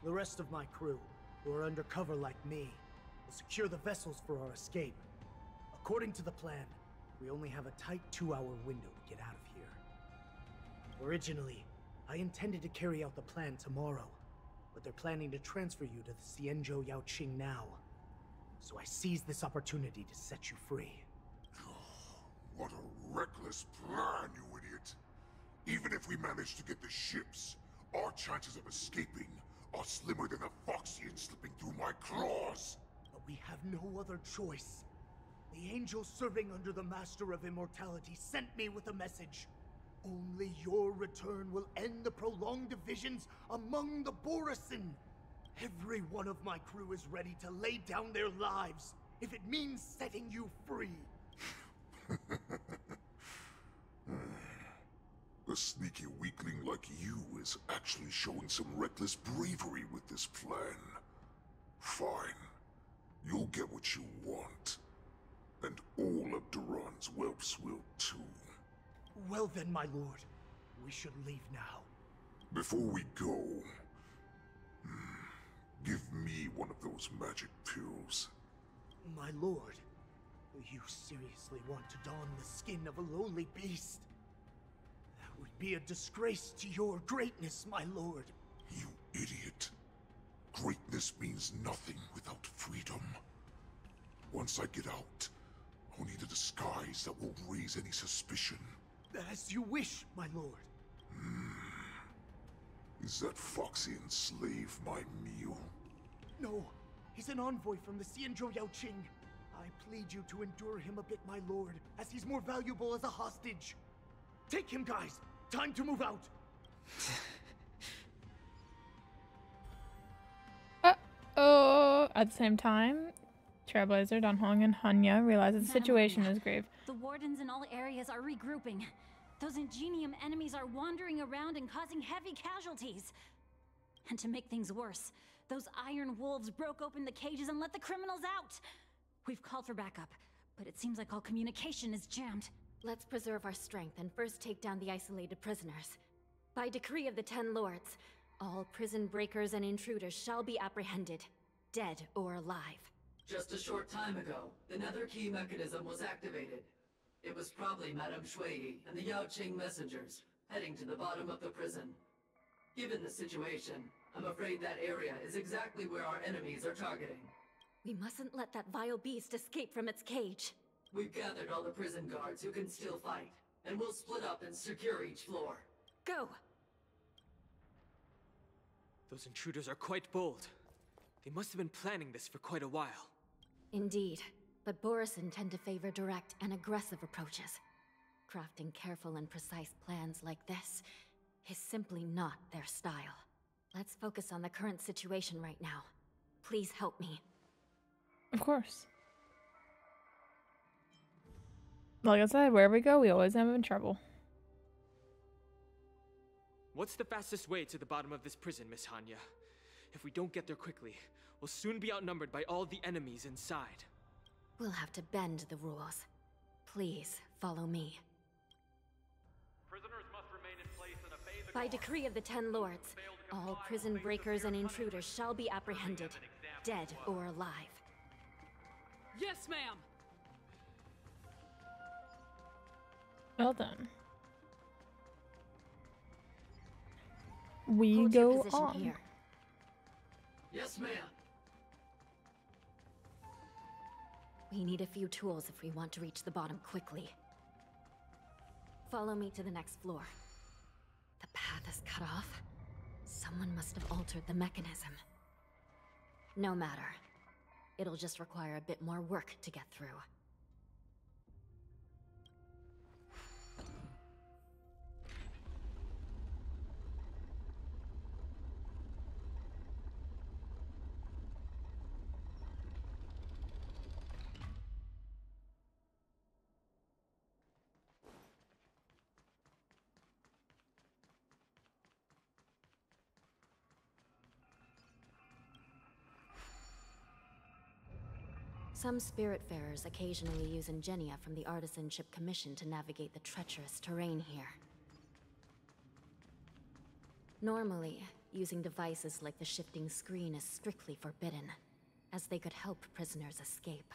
The rest of my crew, who are undercover like me, will secure the vessels for our escape. According to the plan, we only have a tight 2-hour window to get out of here. Originally, I intended to carry out the plan tomorrow, but they're planning to transfer you to the Xianzhou Yaoqing now. So I seized this opportunity to set you free. What a reckless plan, you idiot! Even if we manage to get the ships, our chances of escaping are slimmer than a Foxian slipping through my claws! But we have no other choice. The angel serving under the Master of Immortality sent me with a message. Only your return will end the prolonged divisions among the Borisin. Every one of my crew is ready to lay down their lives if it means setting you free. A sneaky weakling like you is actually showing some reckless bravery with this plan. Fine. You'll get what you want. And all of Duran's whelps will too. Well then, my lord. We should leave now. Before we go, give me one of those magic pills. My lord, you seriously want to don the skin of a lowly beast? That would be a disgrace to your greatness, my lord. You idiot. Greatness means nothing without freedom. Once I get out, I'll need a disguise that won't raise any suspicion. As you wish, my lord. Is that Foxian slave my meal? No, he's an envoy from the Xianzhou Yaoqing. I plead you to endure him a bit, my lord, as he's more valuable as a hostage. Take him, guys! Time to move out! Uh-oh. At the same time, Trailblazer, Danhong, and Hanya realize that the situation is grave. The wardens in all areas are regrouping. Those Ingenium enemies are wandering around and causing heavy casualties. And to make things worse, those iron wolves broke open the cages and let the criminals out. We've called for backup, but it seems like all communication is jammed. Let's preserve our strength and first take down the isolated prisoners. By decree of the 10 lords, all prison breakers and intruders shall be apprehended, dead or alive. Just a short time ago, the Nether Key mechanism was activated. It was probably Madame Shui and the Yaoqing messengers, heading to the bottom of the prison. Given the situation, I'm afraid that area is exactly where our enemies are targeting. We mustn't let that vile beast escape from its cage. We've gathered all the prison guards who can still fight, and we'll split up and secure each floor. Go! Those intruders are quite bold. They must have been planning this for quite a while. Indeed, but Borisin tend to favor direct and aggressive approaches. Crafting careful and precise plans like this is simply not their style. Let's focus on the current situation right now. Please help me. Of course. Like I said, wherever we go, we always end up in trouble. What's the fastest way to the bottom of this prison, Miss Hanya? If we don't get there quickly, we'll soon be outnumbered by all the enemies inside. We'll have to bend the rules. Please, follow me. Prisoners must remain in place and obey the By decree of the Ten Lords, all prison breakers and intruders shall be apprehended, dead or alive. Yes, ma'am! Well done. We Hold go your position on. Here. Yes, ma'am. We need a few tools if we want to reach the bottom quickly. Follow me to the next floor. The path is cut off. Someone must have altered the mechanism. No matter. It'll just require a bit more work to get through. Some Spiritfarers occasionally use ingenia from the Artisanship Commission to navigate the treacherous terrain here. Normally, using devices like the shifting screen is strictly forbidden, as they could help prisoners escape.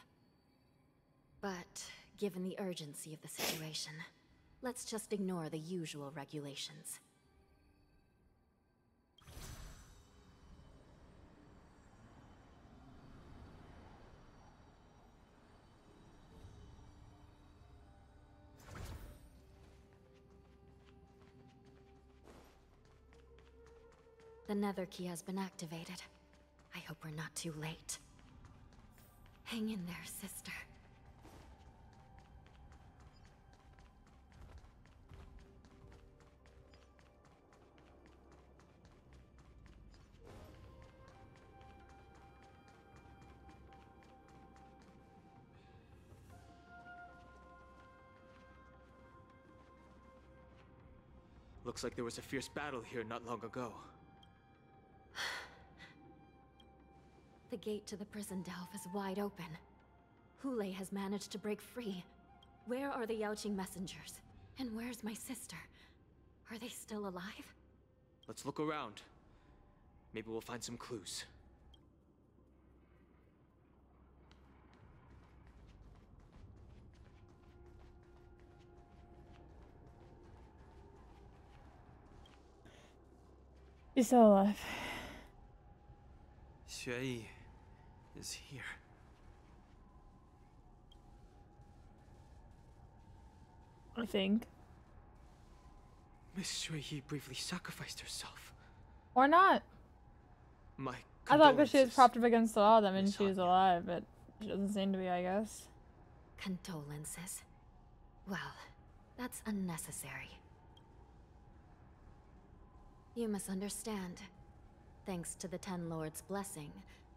But, given the urgency of the situation, let's just ignore the usual regulations. The nether key has been activated. I hope we're not too late. Hang in there, sister. Looks like there was a fierce battle here not long ago. The gate to the prison delve is wide open. Hule has managed to break free. Where are the Yaoqing messengers? And where's my sister? Are they still alive? Let's look around. Maybe we'll find some clues. He's still alive. Xueyi is here. I think. Miss Xueyi bravely sacrificed herself. Or not. My I thought because she was condolences, propped up against the wall, that means Miss she was Hanya. alive, but she doesn't seem to be, I guess. Condolences. Well, that's unnecessary. You misunderstand. Thanks to the Ten Lords' blessing,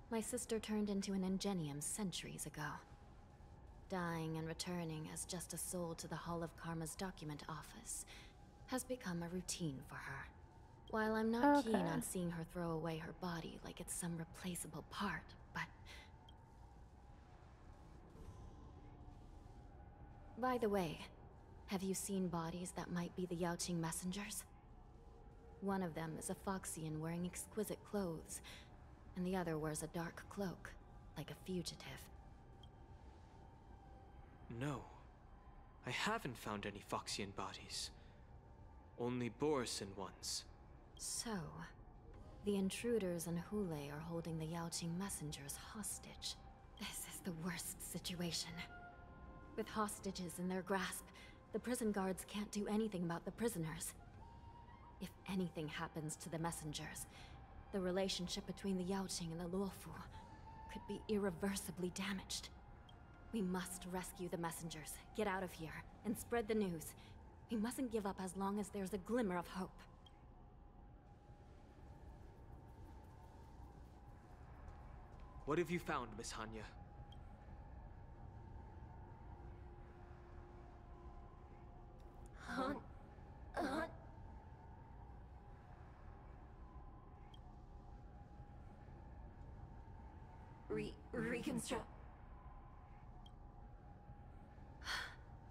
my sister turned into an ingenium centuries ago. Dying and returning as just a soul to the Hall of Karma's document office has become a routine for her. While I'm not keen on seeing her throw away her body like it's some replaceable part, but... By the way, have you seen bodies that might be the Yaoqing messengers? One of them is a Foxian wearing exquisite clothes, and the other wears a dark cloak, like a fugitive. No. I haven't found any Foxian bodies. Only Borisin ones. So, the intruders and Hule are holding the Yaoqing messengers hostage. This is the worst situation. With hostages in their grasp, the prison guards can't do anything about the prisoners. If anything happens to the messengers, the relationship between the Yaoqing and the Luofu could be irreversibly damaged. We must rescue the messengers, get out of here, and spread the news. We mustn't give up as long as there's a glimmer of hope. What have you found, Miss Hanya? Reconstruct.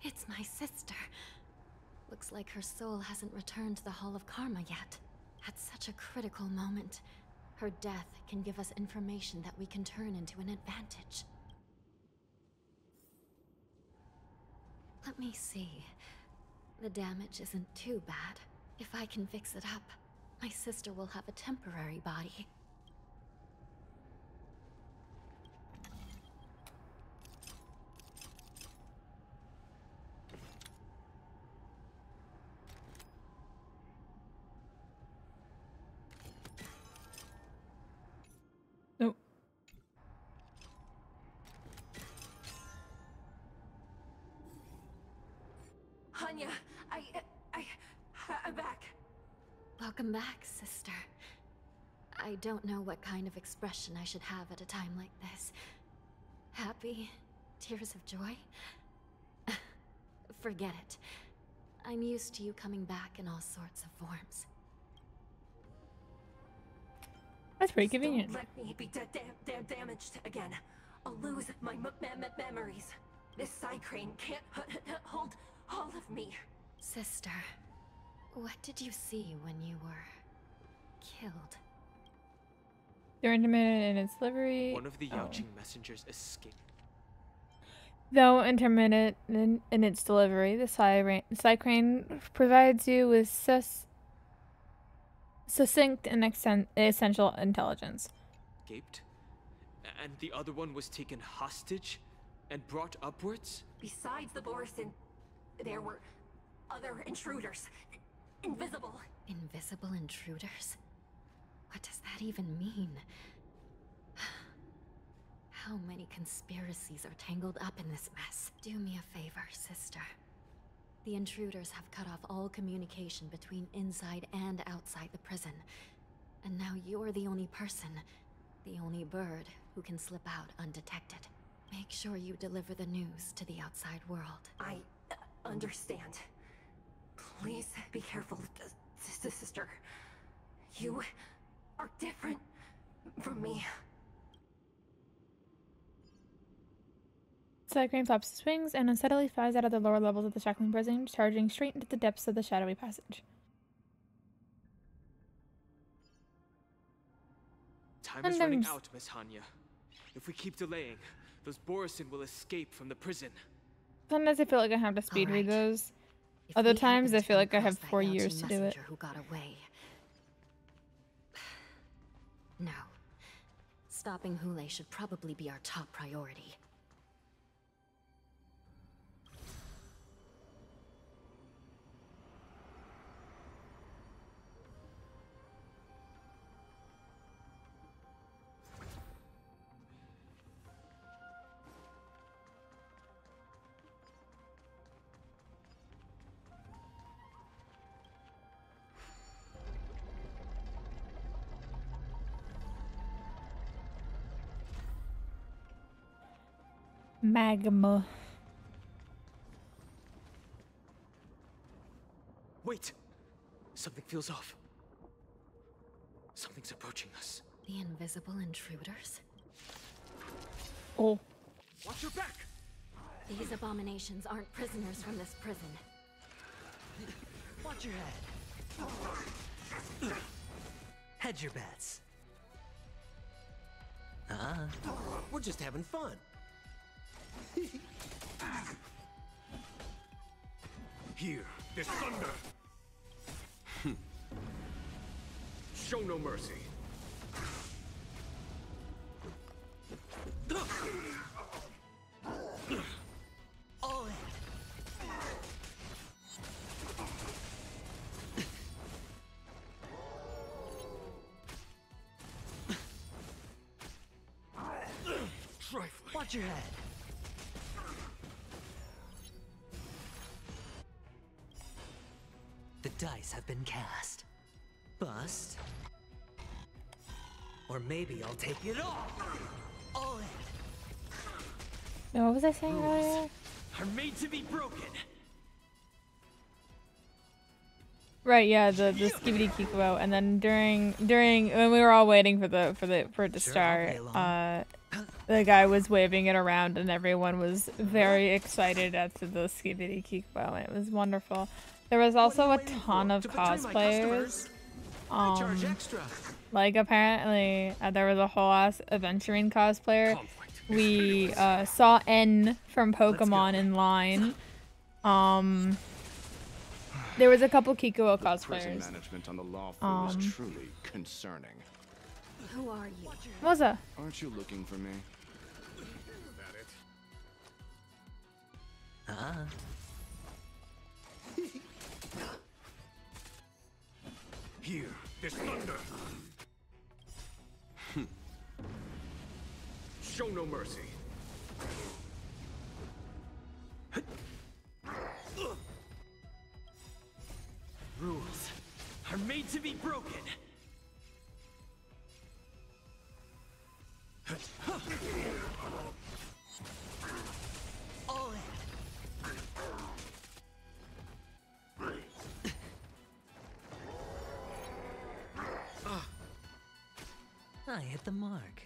It's my sister. Looks like her soul hasn't returned to the Hall of Karma yet. At such a critical moment, her death can give us information that we can turn into an advantage. Let me see. The damage isn't too bad. If I can fix it up, my sister will have a temporary body. Nope. Hanya, I'm back. Welcome back, sister. I don't know what kind of expression I should have at a time like this. Happy? Tears of joy? Forget it. I'm used to you coming back in all sorts of forms. That's pretty convenient. Don't let me be damaged again. I'll lose my memories. This Psycrane can't hold all of me. Sister, what did you see when you were killed? They're intermittent in its delivery. One of the Yaoqing messengers escaped. Though intermittent in its delivery, the Psycrane provides you with succinct and essential intelligence. Escaped? And the other one was taken hostage and brought upwards? Besides the Borisin, there were other intruders. Invisible. Invisible intruders? What does that even mean? How many conspiracies are tangled up in this mess? Do me a favor, sister. The intruders have cut off all communication between inside and outside the prison. And now you're the only person, the only bird, who can slip out undetected. Make sure you deliver the news to the outside world. I understand. Please be careful, sister. You are different from me. Psycrane flaps its wings and unsteadily flies out of the lower levels of the shackling prison, charging straight into the depths of the shadowy passage. Time is running out, Miss Hanya. If we keep delaying, those Borisin will escape from the prison. Sometimes I feel like I have to speed read those. Other times I feel like I have 4 years to do it. Who got away? No. Stopping Hule should probably be our top priority. Magma. Wait! Something feels off. Something's approaching us. The invisible intruders? Oh. Watch your back! These abominations aren't prisoners from this prison. Watch your head. Hedge your bets. We're just having fun. Here, this thunder! Show no mercy. All in. Trifling. Watch your head. The dice have been cast. Bust. Or maybe I'll take it all in. No, what was I saying earlier? Are made to be broken. Right, yeah, the skibidi kikuo, and then during when we were all waiting for it to start, the guy was waving it around and everyone was very excited at the skibidi kikuo, and it was wonderful. There was also a ton of cosplayers. Like apparently there was a whole ass adventuring cosplayer. We saw N from Pokemon in line. There was a couple Kikuo cosplayers. Management on the Luofu is truly concerning. Who are you? Moza. Aren't you looking for me? Here, this thunder. Show no mercy. Rules are made to be broken. All in. I hit the mark.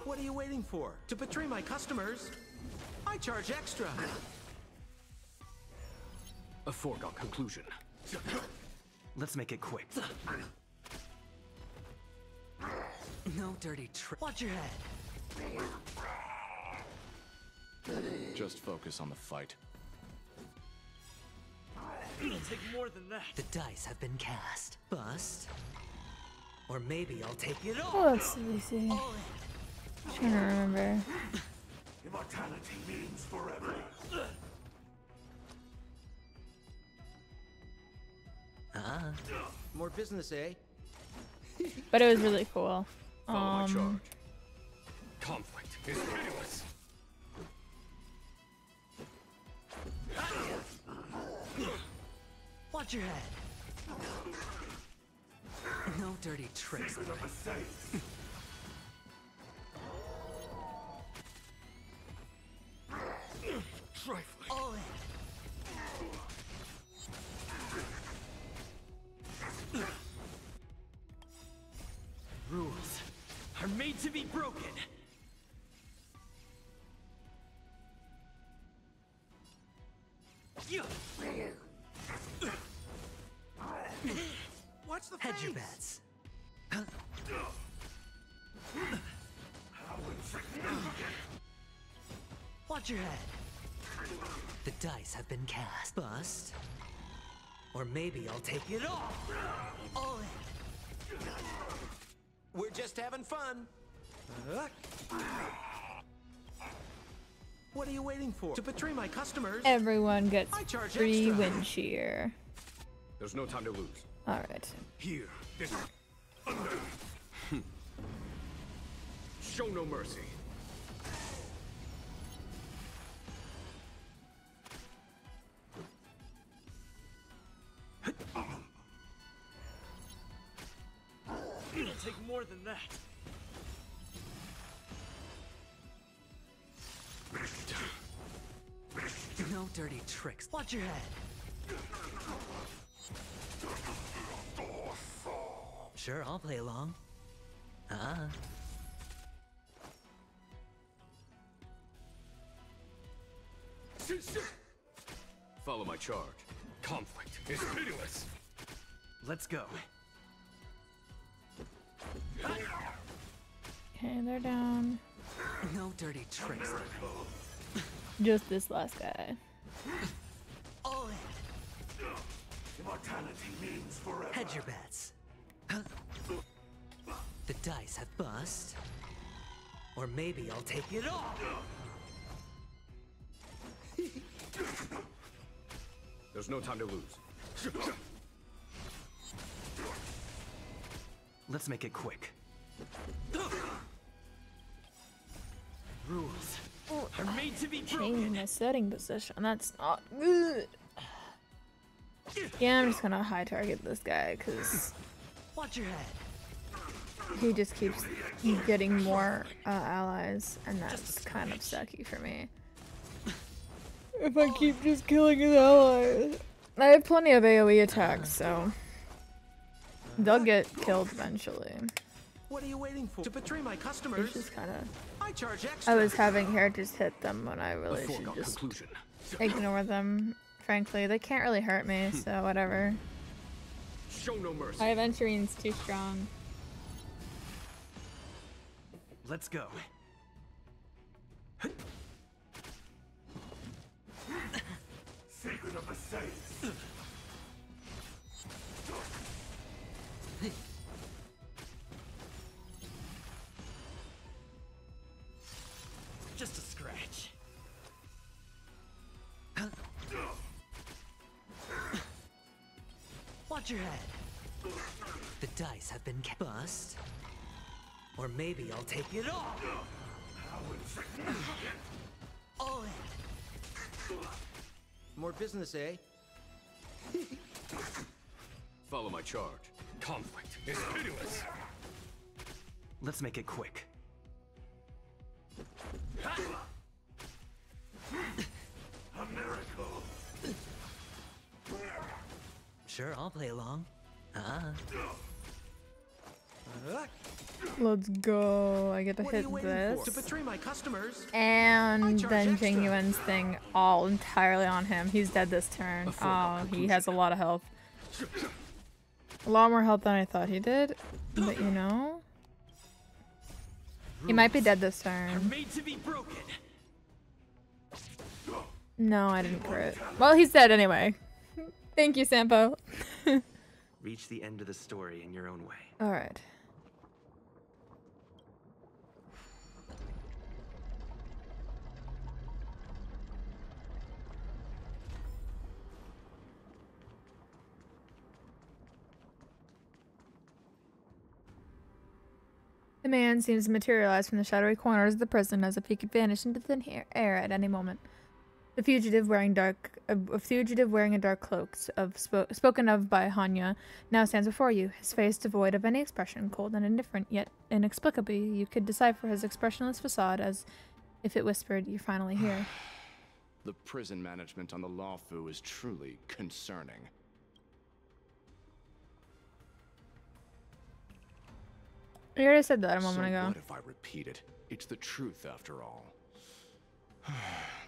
What are you waiting for? To betray my customers? I charge extra. A foregone conclusion. Let's make it quick. No dirty trick. Watch your head. Just focus on the fight. It'll take more than that. The dice have been cast. Bust. Or maybe I'll take it all. Oh, let's see. Trying to remember. Immortality means forever. More business, eh? But it was really cool. Follow my charge. Conflict is pitiless. Watch your head. No dirty tricks. Trifling. All in. Rules are made to be broken. Watch the Hedge face. your bets. Watch your head. The dice have been cast. Bust. Or maybe I'll take it all in. We're just having fun. What are you waiting for? To betray my customers? Everyone gets I charge free extra. wind shear. There's no time to lose. Alright. Here, this thunder. Show no mercy. It'll take more than that. No dirty tricks. Watch your head. Sure, I'll play along. Follow my charge. Conflict is pitiless. Let's go. Okay, they're down. No dirty tricks. Just this last guy. All in. Immortality means forever. Hedge your bets. The dice have bust. Or maybe I'll take it all. There's no time to lose. Let's make it quick. rules are made to be Change broken. my setting position. That's not good. Yeah, I'm just gonna high target this guy because Watch your head. he just keeps getting more allies, and that's kind of sucky for me. If I keep just killing his allies. I have plenty of AoE attacks, so they'll get killed eventually. What are you waiting for? To betray my customers? It's just kind of. I charge extra. I was having characters hit them when I really should just ignore them. Frankly, they can't really hurt me, so whatever. Show no mercy. My Aventurine's too strong. Let's go. Secret of the Saints. Just a scratch. Watch your head. The dice have been bust. Or maybe I'll take it all. All in. More business, eh? Follow my charge. Conflict is pitiless. Let's make it quick. A miracle. Sure, I'll play along. Let's go. I get to What are hit you waiting this. for? To betray my customers? And then Genuine's thing all entirely on him. He's dead this turn. Oh, he has a lot of health. A lot more health than I thought he did. But you know. He might be dead this turn. Made to be broken. No, I didn't crit. Well, he's dead anyway. Thank you, Sampo. Reach the end of the story in your own way. Alright. The man seems to materialize from the shadowy corners of the prison as if he could vanish into thin air at any moment. A fugitive wearing a dark cloak, spoken of by Hanya, now stands before you, his face devoid of any expression, cold and indifferent, yet inexplicably you could decipher his expressionless facade as if it whispered, "You're finally here." The prison management on the Luofu is truly concerning. You already said that a moment ago. What if I repeat it? It's the truth after all.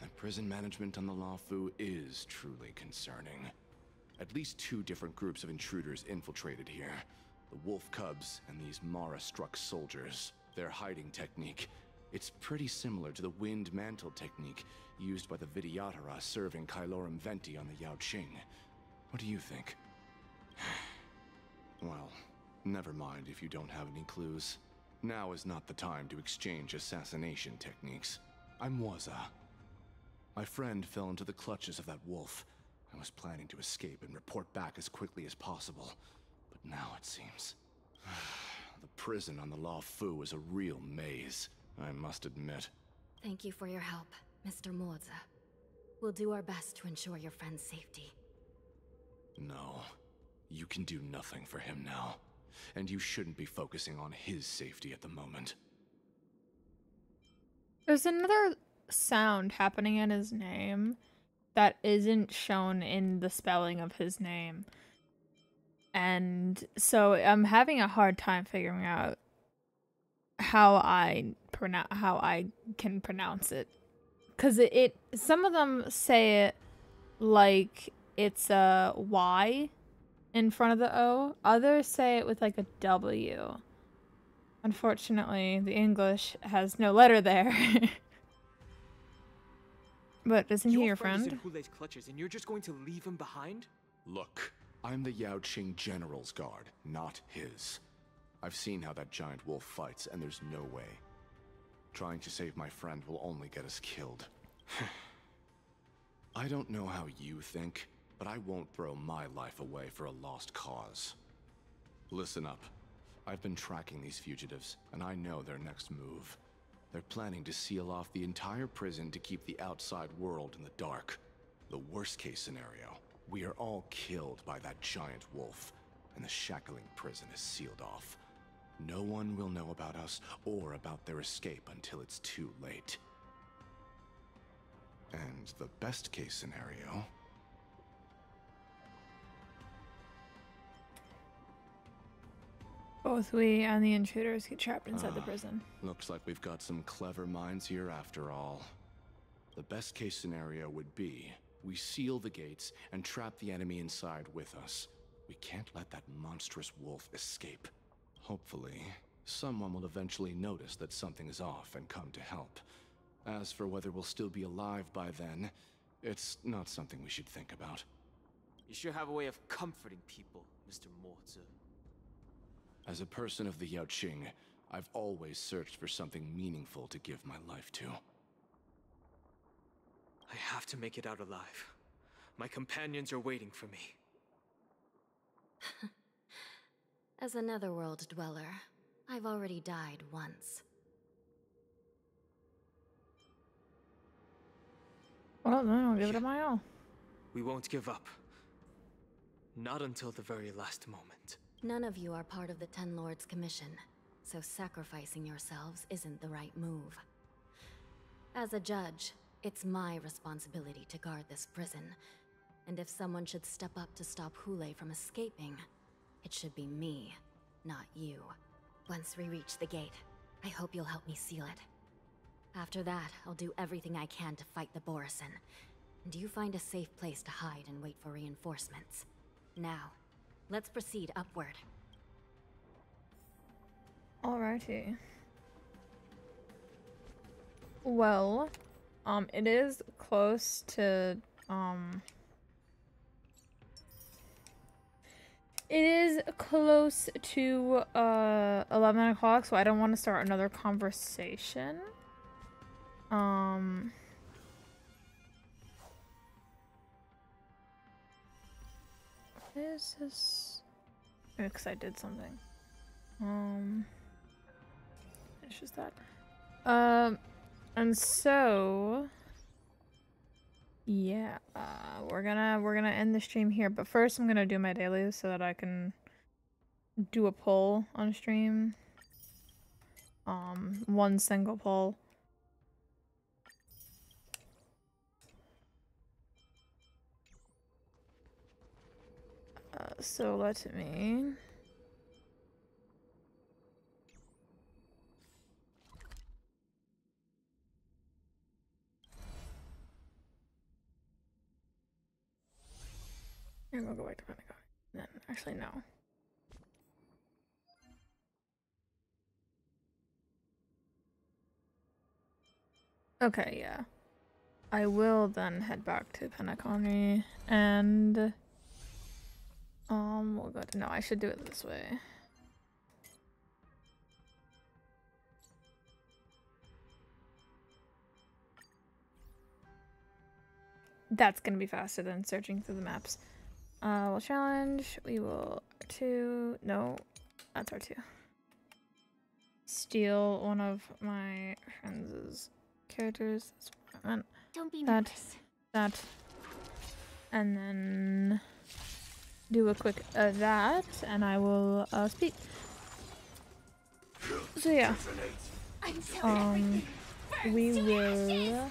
The prison management on the Luofu is truly concerning. At least 2 different groups of intruders infiltrated here. The wolf cubs and these Mara-struck soldiers. Their hiding technique. It's pretty similar to the wind mantle technique used by the Vidyadhara serving Kailorum Venti on the Yaoqing. What do you think? Well, never mind if you don't have any clues. Now is not the time to exchange assassination techniques. I'm Waza. My friend fell into the clutches of that wolf. I was planning to escape and report back as quickly as possible. But now it seems... the prison on the Luofu is a real maze, I must admit. Thank you for your help, Mr. Moza. We'll do our best to ensure your friend's safety. No. You can do nothing for him now. And you shouldn't be focusing on his safety at the moment. There's another sound happening in his name that isn't shown in the spelling of his name. And so I'm having a hard time figuring out how I can pronounce it. Cuz it some of them say it like it's a Y in front of the O. Others say it with like a W. Unfortunately, the English has no letter there. But isn't he your friend? Is in Hule's clutches, and you're just going to leave him behind? Look, I'm the Yaoqing General's guard, not his. I've seen how that giant wolf fights, and there's no way. Trying to save my friend will only get us killed. I don't know how you think, but I won't throw my life away for a lost cause. Listen up. I've been tracking these fugitives, and I know their next move. They're planning to seal off the entire prison to keep the outside world in the dark. The worst case scenario, we are all killed by that giant wolf, and the shackling prison is sealed off. No one will know about us or about their escape until it's too late. And the best case scenario... both we and the intruders get trapped inside the prison. Looks like we've got some clever minds here after all. The best case scenario would be we seal the gates and trap the enemy inside with us. We can't let that monstrous wolf escape. Hopefully, someone will eventually notice that something is off and come to help. As for whether we'll still be alive by then, it's not something we should think about. You sure have a way of comforting people, Mr. Morzer. As a person of the Yaoqing, I've always searched for something meaningful to give my life to. I have to make it out alive. My companions are waiting for me. As a netherworld dweller, I've already died once. Well, then I'll give it my all. We won't give up. Not until the very last moment. None of you are part of the Ten Lords' commission, so sacrificing yourselves isn't the right move. As a judge, it's my responsibility to guard this prison, and if someone should step up to stop Hule from escaping, it should be me, not you. Once we reach the gate, I hope you'll help me seal it. After that, I'll do everything I can to fight the Borisin, and you find a safe place to hide and wait for reinforcements. Now, let's proceed upward. Alrighty. Well, it is close to, it is close to, 11 o'clock, so I don't want to start another conversation. What is this? Because I did something. It's just that. And so, yeah, we're gonna end the stream here. But first, I'm gonna do my dailies so that I can do a poll on stream. One single poll. So let me. And we'll go back to Pentagon. Then, actually, no. Okay, yeah. I will then head back to Penacony and we'll go to, no, I should do it this way. That's gonna be faster than searching through the maps. We'll challenge. We will no, that's R2. Steal one of my friends' characters. That's what I meant. Don't be nervous. That. And then do a quick that, and I will speak. So yeah. We will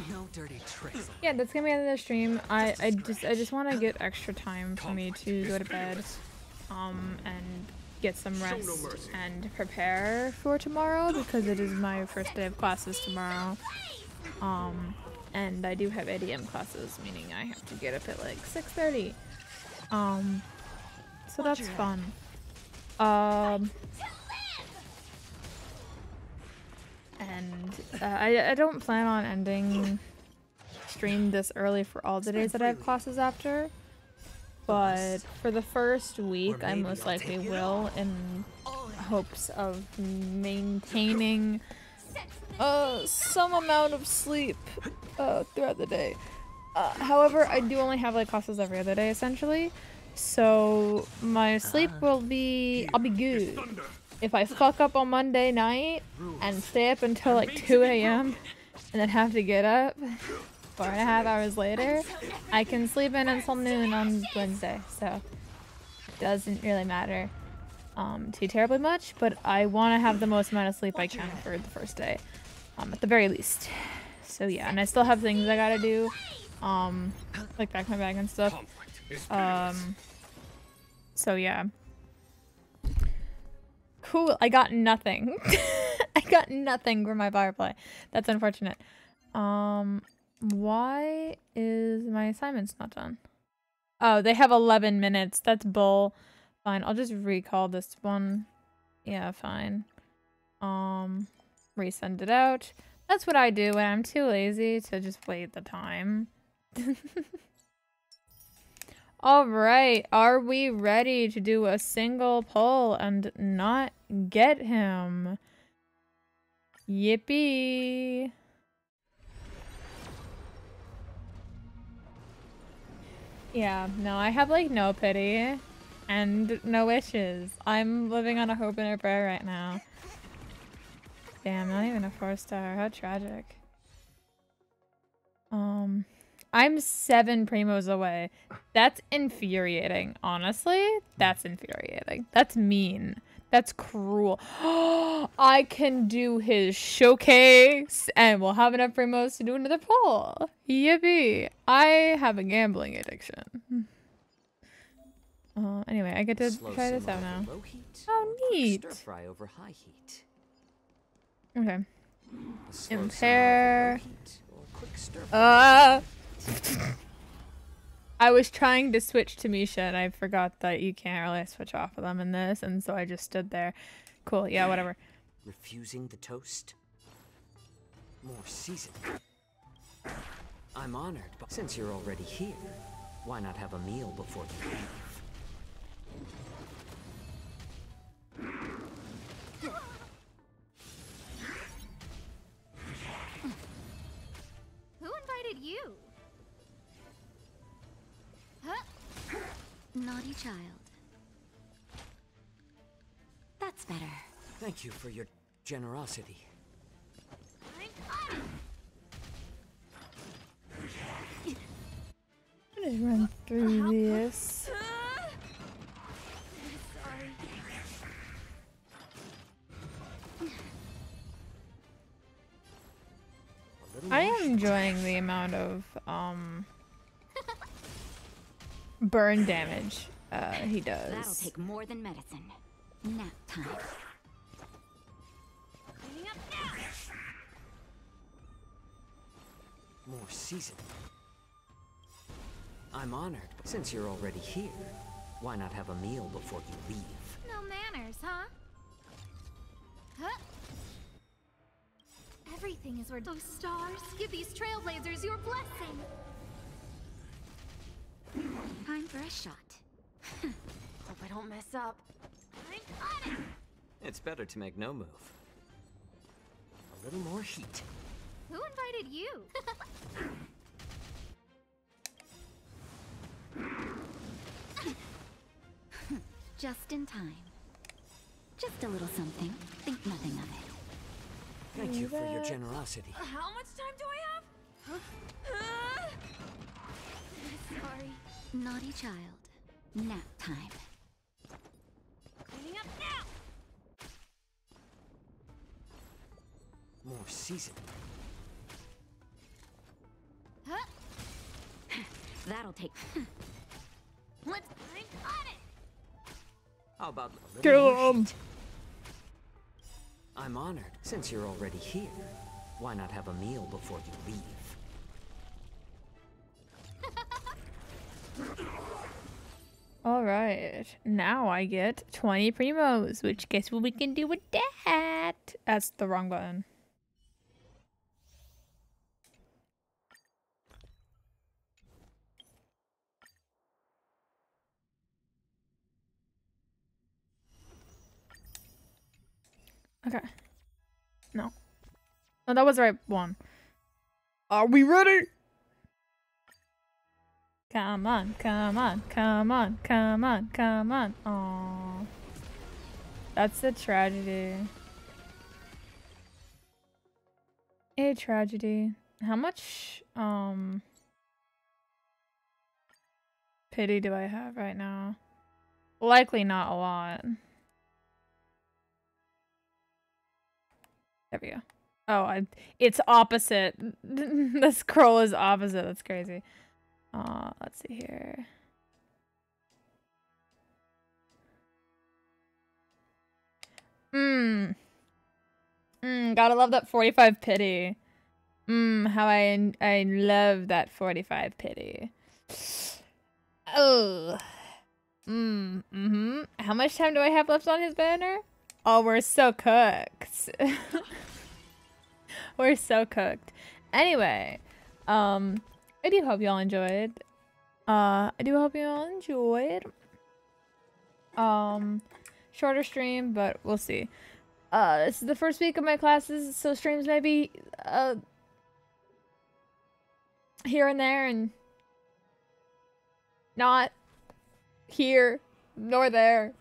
no dirty tricks. yeah, that's gonna be the end of the stream. I just want to get extra time for me to go to bed, and get some rest and prepare for tomorrow because it is my first day of classes tomorrow. And I do have ADM classes, meaning I have to get up at like 6:30. So that's fun. And I don't plan on ending stream this early for all the days that I have classes after, but for the first week I most likely will, in hopes of maintaining some amount of sleep throughout the day. However, I do only have like classes every other day essentially, So my sleep will be, I'll be good. If I fuck up on Monday night and stay up until like 2 a.m. and then have to get up 4.5 hours later, I can sleep in until noon on Wednesday. So it doesn't really matter too terribly much, but I want to have the most amount of sleep I can for the first day, at the very least. So yeah, and I still have things I gotta do, like pack my bag and stuff. So yeah. Cool, I got nothing. I got nothing for my fireplay. That's unfortunate. Why is my assignments not done? Oh, they have 11 minutes. That's bull. Fine, I'll just recall this one. Yeah, fine. Resend it out. That's what I do when I'm too lazy to just wait the time. Alright, are we ready to do a single pull and not get him? Yippee! Yeah, no, I have like no pity and no wishes. I'm living on a hope and a prayer right now. Damn, not even a 4-star. How tragic. I'm 7 primos away. That's infuriating. Honestly, that's infuriating. That's mean. That's cruel. I can do his showcase and we'll have enough primos to do another poll. Yippee. I have a gambling addiction. Anyway, I get to try this out now. Oh, neat. Stir fry over high heat. Okay. Slow Impair. Quick stir I was trying to switch to Misha and I forgot that you can't really switch off of them in this, and so I just stood there. Cool, yeah, whatever. Refusing the toast? More seasoned. I'm honored, but since you're already here, why not have a meal before you leave? Who invited you? Huh? Naughty child. That's better. Thank you for your generosity. Let me run through this. I am enjoying the amount of burn damage he does. That'll take more than medicine. Nap time. Cleaning up now. More seasoned. I'm honored, but since you're already here, why not have a meal before you leave? No manners, huh? Huh? Everything is where those stars give these trailblazers your blessing. Time for a shot. Hope I don't mess up. I'm on it. It's better to make no move. A little more heat. Who invited you? Just in time. Just a little something. Think nothing of it. Thank you for your generosity. How much time do I have? Sorry. Naughty child. Nap time. Cleaning up now. More seasoned. Huh? That'll take. Let's. I'm on it. How about a Kill little more him. heat? I'm honored. Since you're already here, why not have a meal before you leave? Alright, now I get 20 primos, which guess what we can do with that? That's the wrong button. Okay. No. No, that was the right one. Are we ready? Come on, come on, come on, come on, come on. Aww. That's a tragedy. A tragedy. How much, pity do I have right now? Likely not a lot. There we go. Oh, it's opposite. The scroll is opposite. That's crazy. Let's see here. Gotta love that 45 pity. How I love that 45 pity. Oh. How much time do I have left on his banner? Oh, we're so cooked. We're so cooked. Anyway, I do hope y'all enjoyed. Shorter stream, but we'll see. This is the first week of my classes, so streams may be here and there and not here nor there.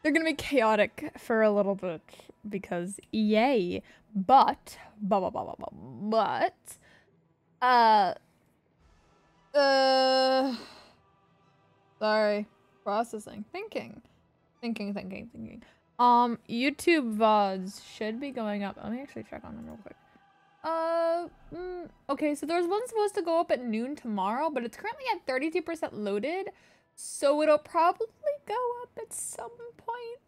They're gonna be chaotic for a little bit because yay, but sorry, processing, thinking. YouTube VODs should be going up. Let me actually check on them real quick. Okay, so there's one supposed to go up at noon tomorrow, but it's currently at 32% loaded, so it'll probably go up at some point.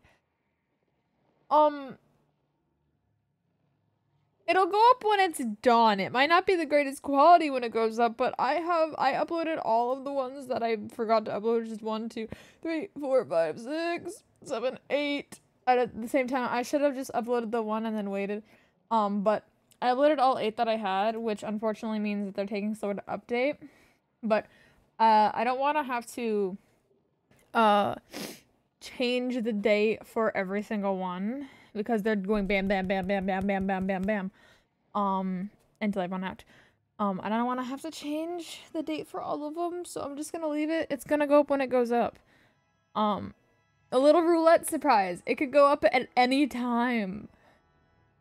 It'll go up when it's done. It might not be the greatest quality when it goes up, but I uploaded all of the ones that I forgot to upload, which is 1, 2, 3, 4, 5, 6, 7, 8. At the same time, I should have just uploaded the one and then waited. But I uploaded all 8 that I had, which unfortunately means that they're taking slower to update. But I don't want to have to change the date for every single one because they're going bam bam bam bam bam bam bam bam bam until I run out. I don't want to have to change the date for all of them, so I'm just gonna leave it. It's gonna go up when it goes up. A little roulette surprise. It could go up at any time.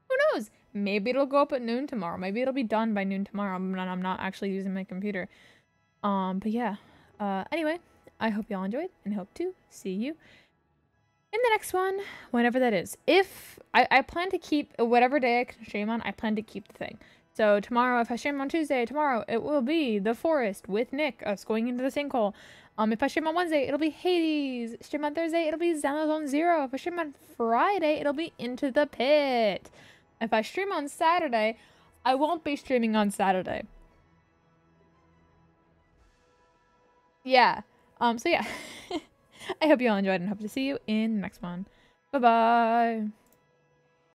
Who knows? Maybe it'll go up at noon tomorrow. Maybe it'll be done by noon tomorrow. I'm not actually using my computer. But yeah. Anyway, I hope y'all enjoyed and hope to see you in the next one, whenever that is. If I plan to keep whatever day I can stream on, I plan to keep the thing. So tomorrow, if I stream on Tuesday, tomorrow it will be The Forest with Nick, us going into the sinkhole. If I stream on Wednesday, it'll be Hades. Stream on Thursday, it'll be Zone Zero. If I stream on Friday, it'll be Into the Pit. If I stream on Saturday, I won't be streaming on Saturday. Yeah. So yeah. I hope you all enjoyed and hope to see you in the next one. Bye-bye.